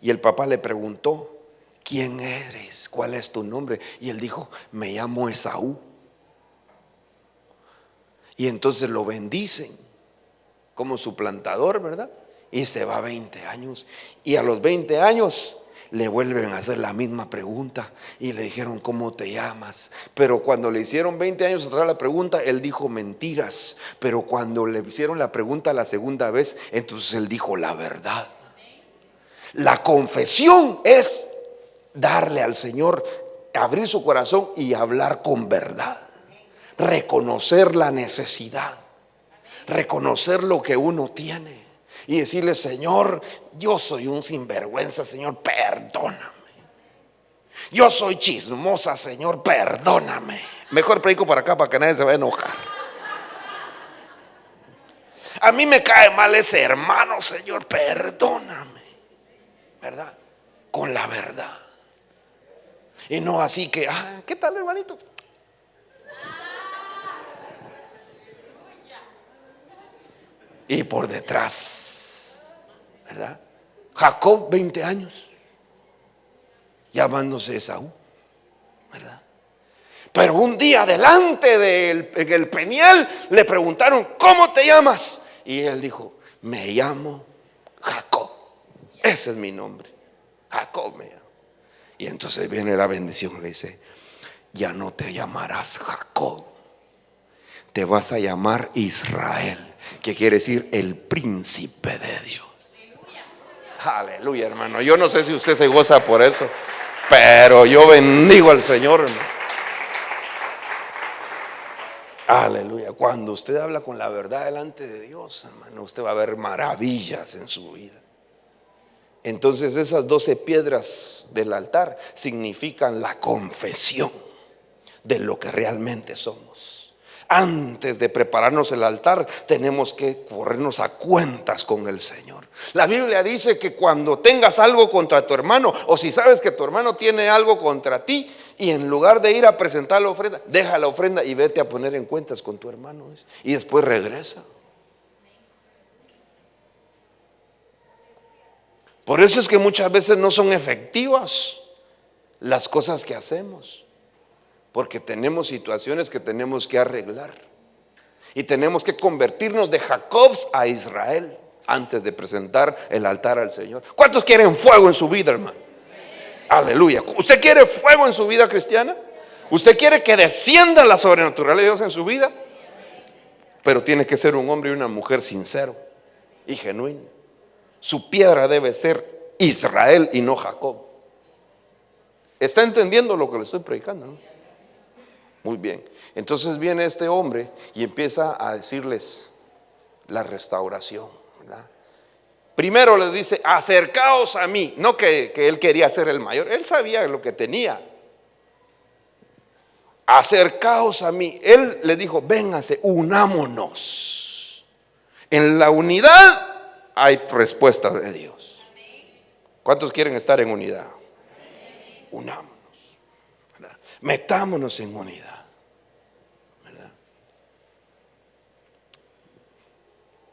Y el papá le preguntó, ¿quién eres? ¿Cuál es tu nombre? Y él dijo, me llamo Esaú. Y entonces lo bendicen como suplantador, ¿verdad? Y se va 20 años. Y a los 20 años le vuelven a hacer la misma pregunta y le dijeron, ¿cómo te llamas? Pero cuando le hicieron 20 años atrás la pregunta, él dijo mentiras. Pero cuando le hicieron la pregunta la segunda vez, entonces él dijo la verdad. La confesión es darle al Señor, abrir su corazón y hablar con verdad. Reconocer la necesidad, reconocer lo que uno tiene y decirle, Señor, yo soy un sinvergüenza, Señor, perdóname. Yo soy chismosa, Señor, perdóname. Mejor predico para acá para que nadie se vaya a enojar. A mí me cae mal ese hermano, Señor, perdóname. ¿Verdad? Con la verdad. Y no así que, ¿qué tal, hermanito? Y por detrás, ¿verdad? Jacob, 20 años, llamándose Esaú, ¿verdad? Pero un día delante del Peniel le preguntaron, ¿cómo te llamas? Y él dijo, me llamo Jacob. Ese es mi nombre, Jacob me llamo. Y entonces viene la bendición, le dice, ya no te llamarás Jacob, te vas a llamar Israel, que quiere decir el príncipe de Dios. Aleluya, hermano. Yo no sé si usted se goza por eso, pero yo bendigo al Señor, hermano. Aleluya. Cuando usted habla con la verdad delante de Dios, hermano, usted va a ver maravillas en su vida. Entonces esas 12 piedras del altar significan la confesión de lo que realmente somos. Antes de prepararnos el altar, tenemos que corrernos a cuentas con el Señor. La Biblia dice que cuando tengas algo contra tu hermano, o si sabes que tu hermano tiene algo contra ti, y en lugar de ir a presentar la ofrenda, deja la ofrenda y vete a poner en cuentas con tu hermano, y después regresa. Por eso es que muchas veces no son efectivas las cosas que hacemos, porque tenemos situaciones que tenemos que arreglar y tenemos que convertirnos de Jacobs a Israel antes de presentar el altar al Señor. ¿Cuántos quieren fuego en su vida, hermano? Aleluya. ¿Usted quiere fuego en su vida cristiana? ¿Usted quiere que descienda la sobrenatural de Dios en su vida? Pero tiene que ser un hombre y una mujer sincero y genuino. Su piedra debe ser Israel y no Jacob. ¿Está entendiendo lo que le estoy predicando, no? Muy bien. Entonces viene este hombre y empieza a decirles la restauración, ¿verdad? Primero les dice, acercaos a mí. No que él quería ser el mayor, él sabía lo que tenía. Acercaos a mí. Él le dijo, vénganse, unámonos. En la unidad hay respuesta de Dios. ¿Cuántos quieren estar en unidad? Unámonos, ¿verdad? Metámonos en unidad, ¿verdad?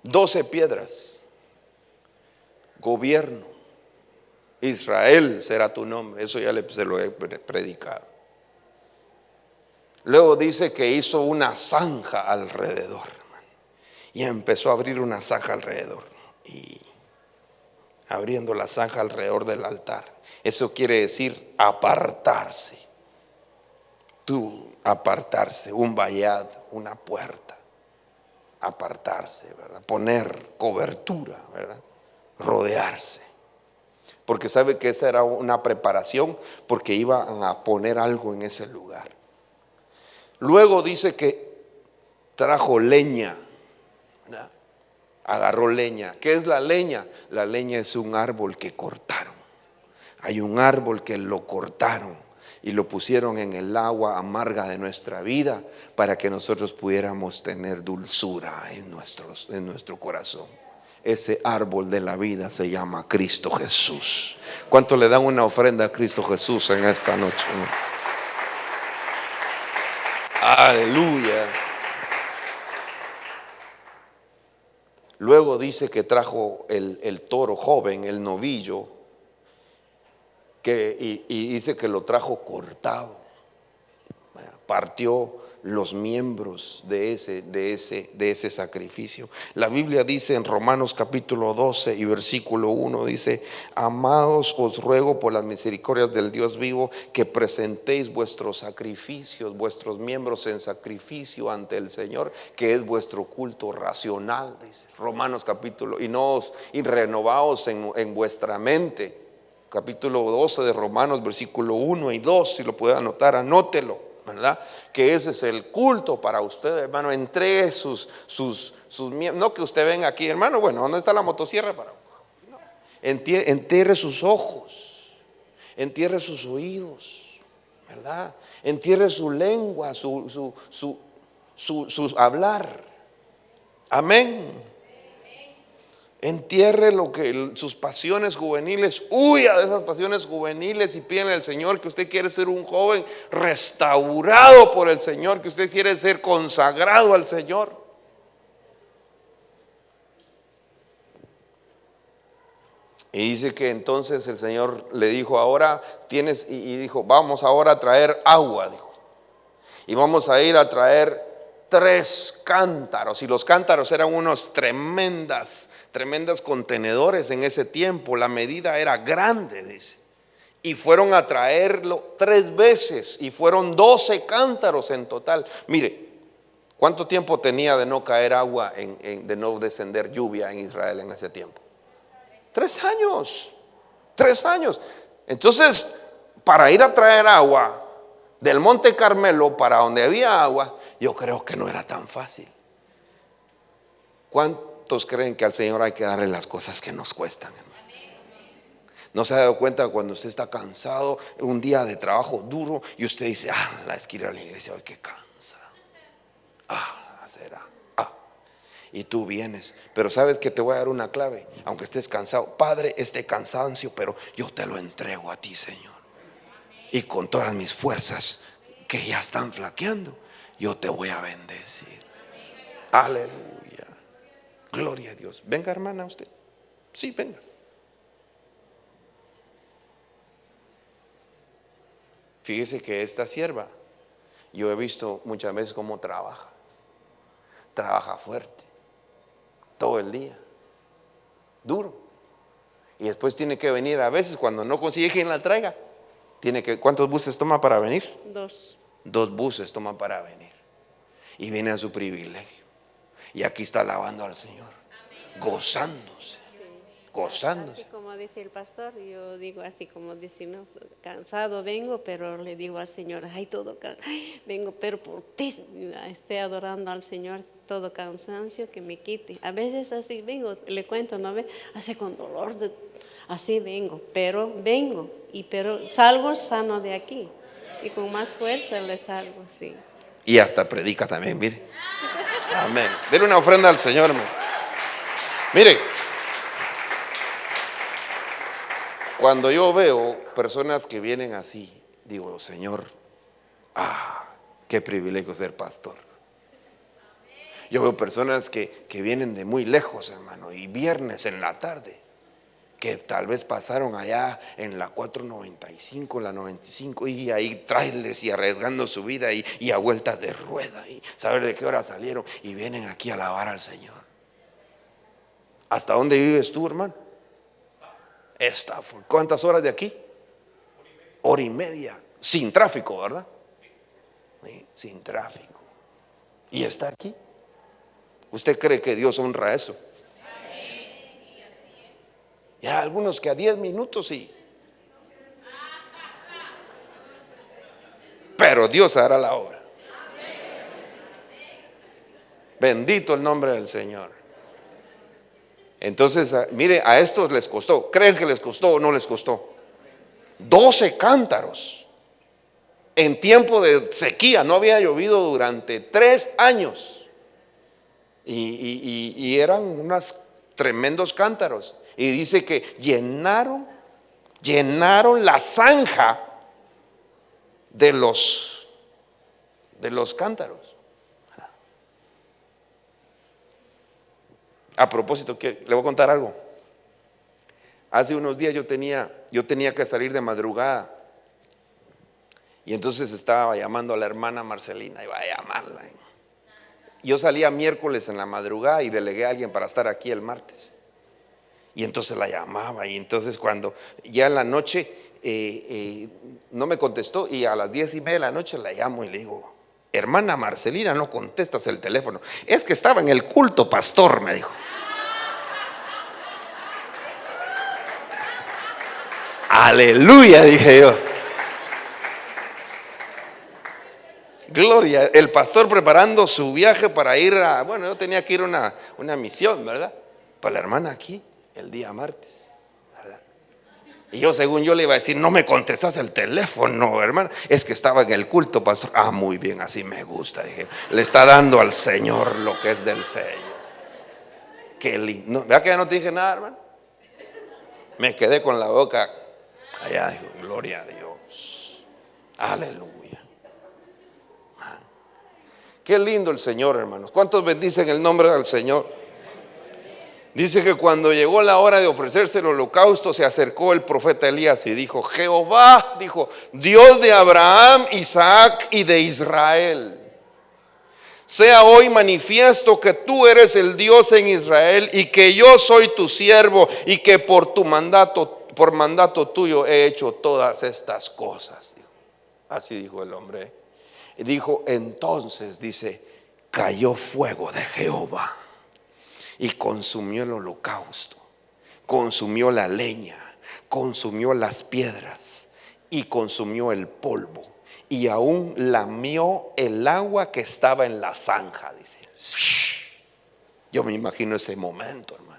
12 piedras. Gobierno. Israel será tu nombre. Eso ya se lo he predicado. Luego dice que hizo una zanja alrededor, y empezó a abrir una zanja alrededor, y abriendo la zanja alrededor del altar. Eso quiere decir apartarse. Tú apartarse, un vallado, una puerta, apartarse, ¿verdad? Poner cobertura, ¿verdad? Rodearse. Porque sabe que esa era una preparación, porque iban a poner algo en ese lugar. Luego dice que trajo leña, ¿verdad? Agarró leña. ¿Qué es la leña? La leña es un árbol que cortaron. Hay un árbol que lo cortaron y lo pusieron en el agua amarga de nuestra vida para que nosotros pudiéramos tener dulzura en nuestro corazón. Ese árbol de la vida se llama Cristo Jesús. ¿Cuánto le dan una ofrenda a Cristo Jesús en esta noche? Aleluya. Luego dice que trajo el toro joven, el novillo, y dice que lo trajo cortado. Partió los miembros de ese sacrificio. La Biblia dice en Romanos capítulo 12 y versículo 1, dice: amados, os ruego por las misericordias del Dios vivo que presentéis vuestros sacrificios, vuestros miembros en sacrificio ante el Señor, que es vuestro culto racional, dice Romanos capítulo, y renovaos en vuestra mente. Capítulo 12 de Romanos, versículo 1 y 2, si lo puede anotar, anótelo, ¿verdad? Que ese es el culto para usted, hermano. Entregue sus miembros. No que usted venga aquí, hermano, bueno, ¿dónde está la motosierra? No. Entierre sus ojos, entierre sus oídos, ¿verdad? Entierre su lengua, su hablar. Amén. Entierre sus pasiones juveniles. Huya de esas pasiones juveniles y pídele al Señor que usted quiere ser un joven restaurado por el Señor, que usted quiere ser consagrado al Señor. Y dice que entonces el Señor le dijo: ahora tienes, y dijo: vamos ahora a traer agua, dijo, y vamos a ir a traer 3 cántaros. Y los cántaros eran unos tremendas contenedores en ese tiempo. La medida era grande, dice. Y fueron a traerlo 3 veces y fueron 12 cántaros en total. Mire, ¿cuánto tiempo tenía de no caer agua, de no descender lluvia en Israel en ese tiempo? 3 años. 3 años. Entonces, para ir a traer agua del Monte Carmelo para donde había agua, yo creo que no era tan fácil. ¿Cuántos creen que al Señor hay que darle las cosas que nos cuestan, hermano? ¿No se ha dado cuenta cuando usted está cansado, un día de trabajo duro, y usted dice: es que ir a la iglesia hoy, qué cansa? Será. Y tú vienes, pero sabes que te voy a dar una clave. Aunque estés cansado: Padre, este cansancio, pero yo te lo entrego a ti, Señor. Y con todas mis fuerzas que ya están flaqueando, yo te voy a bendecir. Aleluya. Gloria a Dios. Venga, hermana, usted. Sí, venga. Fíjese que esta sierva, yo he visto muchas veces cómo trabaja. Trabaja fuerte, todo el día, duro. Y después tiene que venir, a veces cuando no consigue quien la traiga, ¿cuántos buses toma para venir? 2. 2 buses toma para venir. Y viene a su privilegio. Y aquí está alabando al Señor, gozándose, gozándose. Así como dice el pastor, yo digo así como dice, no, cansado vengo, pero le digo al Señor, ay, vengo, pero por ti estoy adorando al Señor, todo cansancio que me quite. A veces así vengo, le cuento, ¿no ve? Así con dolor, así vengo, pero salgo sano de aquí y con más fuerza le salgo, sí. Y hasta predica también, mire. Amén. Denle una ofrenda al Señor, hermano. Mire, cuando yo veo personas que vienen así, digo, Señor, qué privilegio ser pastor. Yo veo personas que vienen de muy lejos, hermano, y viernes en la tarde, que tal vez pasaron allá en la 495, la 95, y ahí trailers y arriesgando su vida y a vueltas de rueda, y saber de qué hora salieron, y vienen aquí a alabar al Señor. ¿Hasta dónde vives tú, hermano? Stafford. ¿Cuántas horas de aquí? Hora y media. Sin tráfico, ¿verdad? Sí, sin tráfico. ¿Y está aquí? ¿Usted cree que Dios honra eso? Ya algunos que a 10 minutos sí. Pero Dios hará la obra. Bendito el nombre del Señor. Entonces, mire, a estos les costó. ¿Creen que les costó o no les costó? 12 cántaros. En tiempo de sequía, no había llovido durante 3 años. Y eran unos tremendos cántaros. Y dice que llenaron la zanja de los cántaros. A propósito, le voy a contar algo. Hace unos días yo tenía que salir de madrugada. Y entonces estaba llamando a la hermana Marcelina, iba a llamarla. Yo salía miércoles en la madrugada y delegué a alguien para estar aquí el martes. Y entonces la llamaba, y entonces cuando ya en la noche no me contestó, y a las 10:30 de la noche la llamo y le digo, hermana Marcelina, no contestas el teléfono. Es que estaba en el culto, pastor, me dijo. Aleluya, dije yo. Gloria, el pastor preparando su viaje para ir bueno, yo tenía que ir a una misión, ¿verdad? Para la hermana aquí, el día martes, ¿verdad? Y yo, según yo, le iba a decir, no me contestas el teléfono, hermano. Es que estaba en el culto, pastor. Muy bien, así me gusta. Dije, le está dando al Señor lo que es del Señor. Qué lindo. ¿Verdad que ya no te dije nada, hermano? Me quedé con la boca allá. Dijo, gloria a Dios. Aleluya. Qué lindo el Señor, hermanos. ¿Cuántos bendicen el nombre del Señor? Dice que cuando llegó la hora de ofrecerse el holocausto, se acercó el profeta Elías y dijo, Jehová, dijo, Dios de Abraham, Isaac y de Israel, sea hoy manifiesto que tú eres el Dios en Israel y que yo soy tu siervo y que por mandato tuyo he hecho todas estas cosas. Así dijo el hombre. Y dijo, entonces, dice, cayó fuego de Jehová y consumió el holocausto, consumió la leña, consumió las piedras y consumió el polvo, y aún lamió el agua que estaba en la zanja, dice. Yo me imagino ese momento, hermano.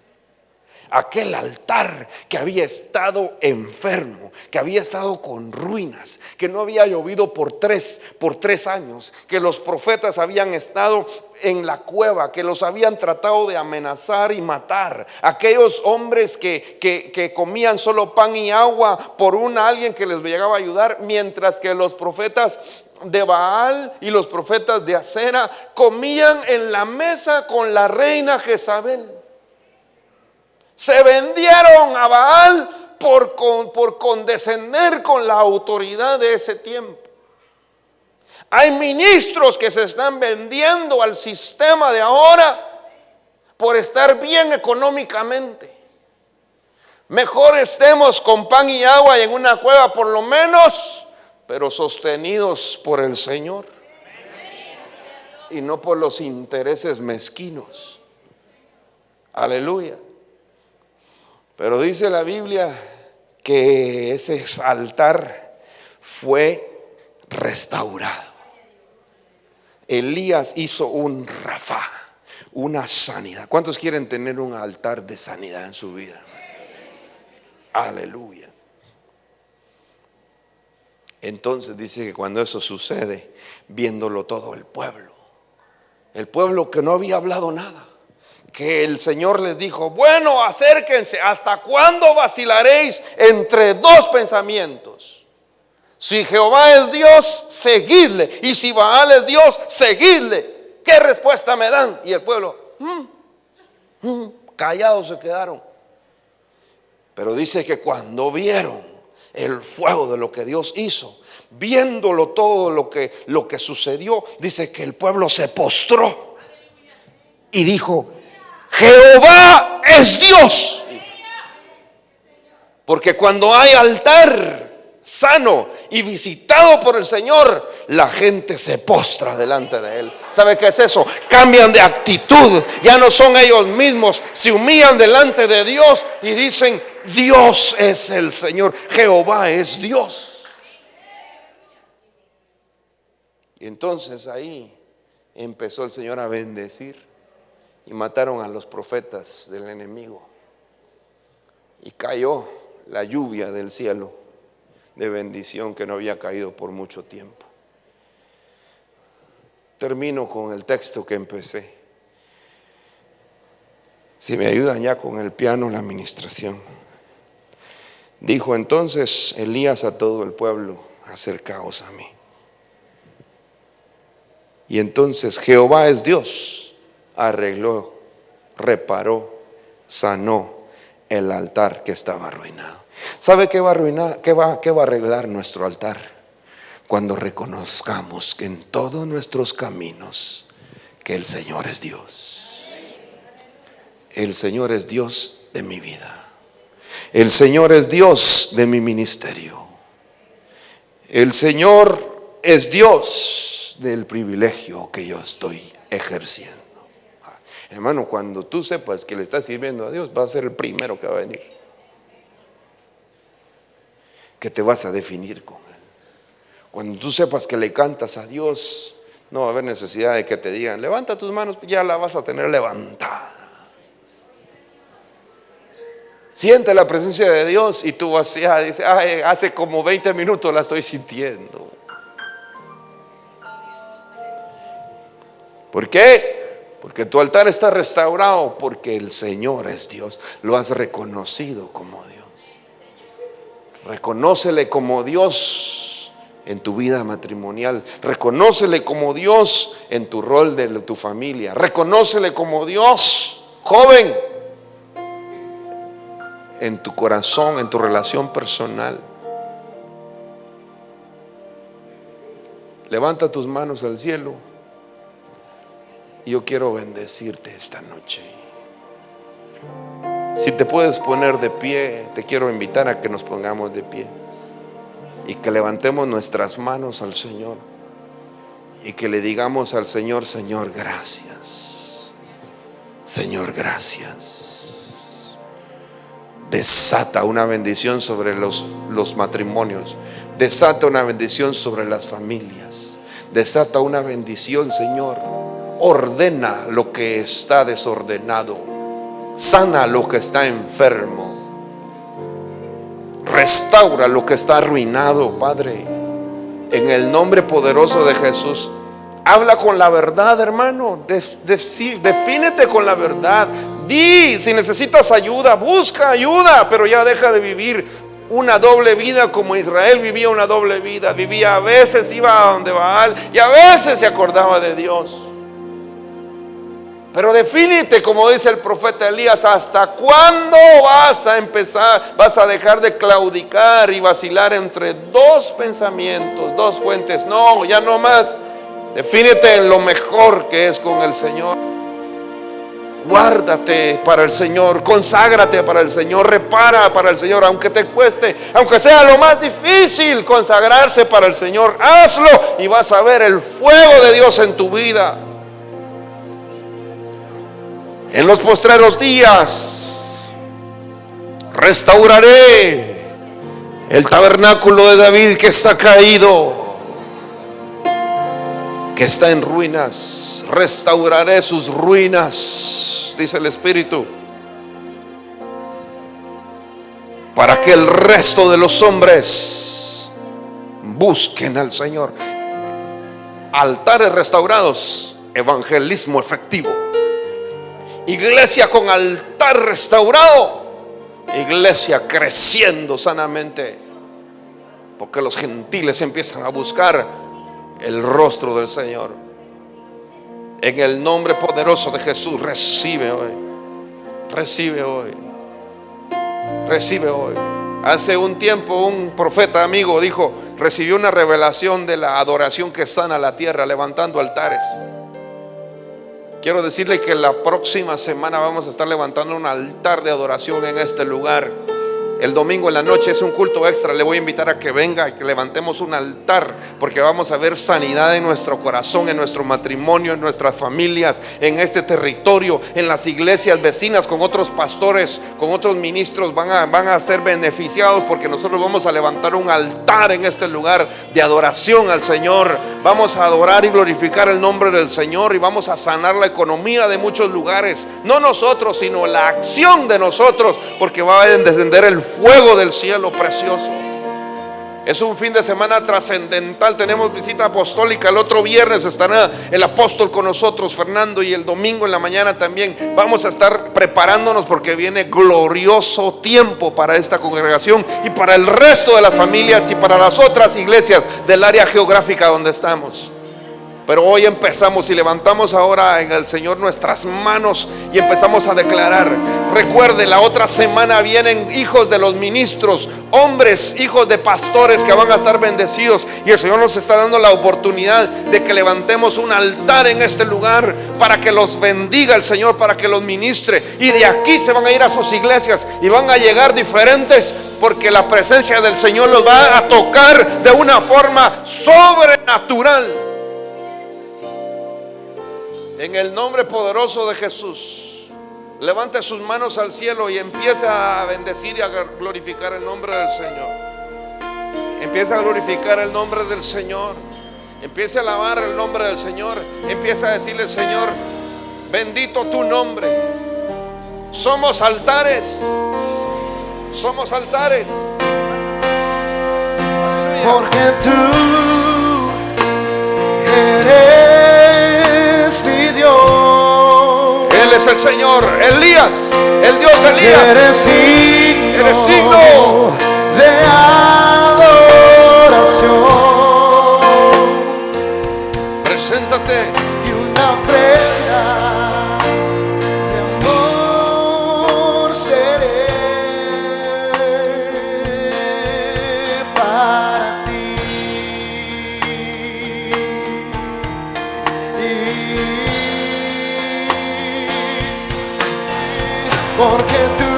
Aquel altar que había estado enfermo, que había estado con ruinas, que no había llovido por tres años, que los profetas habían estado en la cueva, que los habían tratado de amenazar y matar. Aquellos hombres que comían solo pan y agua por alguien que les llegaba a ayudar, mientras que los profetas de Baal y los profetas de Acera comían en la mesa con la reina Jezabel. Se vendieron a Baal por condescender con la autoridad de ese tiempo. Hay ministros que se están vendiendo al sistema de ahora por estar bien económicamente. Mejor estemos con pan y agua y en una cueva por lo menos, pero sostenidos por el Señor y no por los intereses mezquinos. Aleluya. Pero dice la Biblia que ese altar fue restaurado. Elías hizo un Rafa, una sanidad. ¿Cuántos quieren tener un altar de sanidad en su vida? Aleluya. Entonces dice que cuando eso sucede, viéndolo todo el pueblo que no había hablado nada, que el Señor les dijo: bueno, acérquense, ¿hasta cuándo vacilaréis entre dos pensamientos? Si Jehová es Dios, seguidle, y si Baal es Dios, seguidle. ¿Qué respuesta me dan? Y el pueblo callados se quedaron. Pero dice que cuando vieron el fuego de lo que Dios hizo, viéndolo todo lo que sucedió, dice que el pueblo se postró y dijo: Jehová es Dios. Porque cuando hay altar sano y visitado por el Señor, la gente se postra delante de Él. ¿Sabe qué es eso? Cambian de actitud, ya no son ellos mismos, se humillan delante de Dios y dicen: Dios es el Señor, Jehová es Dios. Y entonces ahí empezó el Señor a bendecir, y mataron a los profetas del enemigo, y cayó la lluvia del cielo de bendición que no había caído por mucho tiempo. Termino con el texto que empecé. Si me ayudan ya con el piano, la administración. Dijo entonces Elías a todo el pueblo: acercaos a mí. Y entonces Jehová es Dios, arregló, reparó, sanó el altar que estaba arruinado. ¿Sabe qué va a arruinar? ¿Qué va a arreglar nuestro altar? Cuando reconozcamos que en todos nuestros caminos que el Señor es Dios. El Señor es Dios de mi vida. El Señor es Dios de mi ministerio. El Señor es Dios del privilegio que yo estoy ejerciendo. Hermano, cuando tú sepas que le estás sirviendo a Dios, vas a ser el primero que va a venir, que te vas a definir con Él. Cuando tú sepas que le cantas a Dios, no va a haber necesidad de que te digan: levanta tus manos, ya la vas a tener levantada. Siente la presencia de Dios y tú vas a decir: ay, hace como 20 minutos la estoy sintiendo. ¿Por qué? Porque tu altar está restaurado, porque el Señor es Dios. Lo has reconocido como Dios. Reconócele como Dios en tu vida matrimonial. Reconócele como Dios en tu rol de tu familia. Reconócele como Dios, joven, en tu corazón, en tu relación personal. Levanta tus manos al cielo. Yo quiero bendecirte esta noche. Si te puedes poner de pie, te quiero invitar a que nos pongamos de pie y que levantemos nuestras manos al Señor y que le digamos al Señor: Señor, gracias. Señor, gracias. Desata una bendición sobre los matrimonios. Desata una bendición sobre las familias. Desata una bendición, Señor. Ordena lo que está desordenado. Sana lo que está enfermo. Restaura lo que está arruinado, Padre. En el nombre poderoso de Jesús. Habla con la verdad, hermano. Defínete con la verdad. Di si necesitas ayuda, busca ayuda, pero ya deja de vivir una doble vida como Israel vivía una doble vida. Vivía, a veces iba a donde Baal y a veces se acordaba de Dios. Pero defínete, como dice el profeta Elías: ¿hasta cuándo vas a dejar de claudicar y vacilar entre dos pensamientos, dos fuentes? No, ya no más. Defínete en lo mejor que es con el Señor. Guárdate para el Señor, conságrate para el Señor, repara para el Señor, aunque te cueste, aunque sea lo más difícil consagrarse para el Señor. Hazlo y vas a ver el fuego de Dios en tu vida. En los postreros días Restauraré el tabernáculo de David que está caído, que está en ruinas. Restauraré sus ruinas, dice el Espíritu, para que el resto de los hombres busquen al Señor. Altares restaurados, evangelismo efectivo. Iglesia con altar restaurado, iglesia creciendo sanamente, porque los gentiles empiezan a buscar el rostro del Señor. En el nombre poderoso de Jesús, recibe hoy, recibe hoy, recibe hoy. Hace un tiempo un profeta amigo dijo, recibió una revelación de la adoración que sana la tierra levantando altares. Quiero decirle que la próxima semana vamos a estar levantando un altar de adoración en este lugar. El domingo en la noche es un culto extra. Le voy a invitar a que venga y que levantemos un altar, porque vamos a ver sanidad en nuestro corazón, en nuestro matrimonio, en nuestras familias, en este territorio, en las iglesias vecinas, con otros pastores, con otros ministros. Van a ser beneficiados, porque nosotros vamos a levantar un altar en este lugar de adoración al Señor. Vamos a adorar y glorificar el nombre del Señor, y vamos a sanar la economía de muchos lugares. No nosotros, sino la acción de nosotros, porque va a descender el fuego del cielo precioso. Es un fin de semana trascendental. Tenemos visita apostólica. El otro viernes estará el apóstol con nosotros, Fernando, y el domingo en la mañana también vamos a estar preparándonos, porque viene glorioso tiempo para esta congregación y para el resto de las familias y para las otras iglesias del área geográfica donde estamos. Pero hoy empezamos y levantamos ahora en el Señor nuestras manos y empezamos a declarar. Recuerde, la otra semana vienen hijos de los ministros, hombres, hijos de pastores que van a estar bendecidos. Y el Señor nos está dando la oportunidad de que levantemos un altar en este lugar para que los bendiga el Señor, para que los ministre. Y de aquí se van a ir a sus iglesias y van a llegar diferentes, porque la presencia del Señor los va a tocar de una forma sobrenatural. En el nombre poderoso de Jesús, levante sus manos al cielo y empieza a bendecir y a glorificar el nombre del Señor. Empieza a glorificar el nombre del Señor. Empieza a alabar el nombre del Señor. Empieza a decirle: Señor, bendito tu nombre. Somos altares. Somos altares. Porque tú eres mi Dios. Él es el Señor, Elías, el Dios de Elías. Eres digno de adoración. Preséntate. Y una ofrenda de amor seré para ti. Porque tú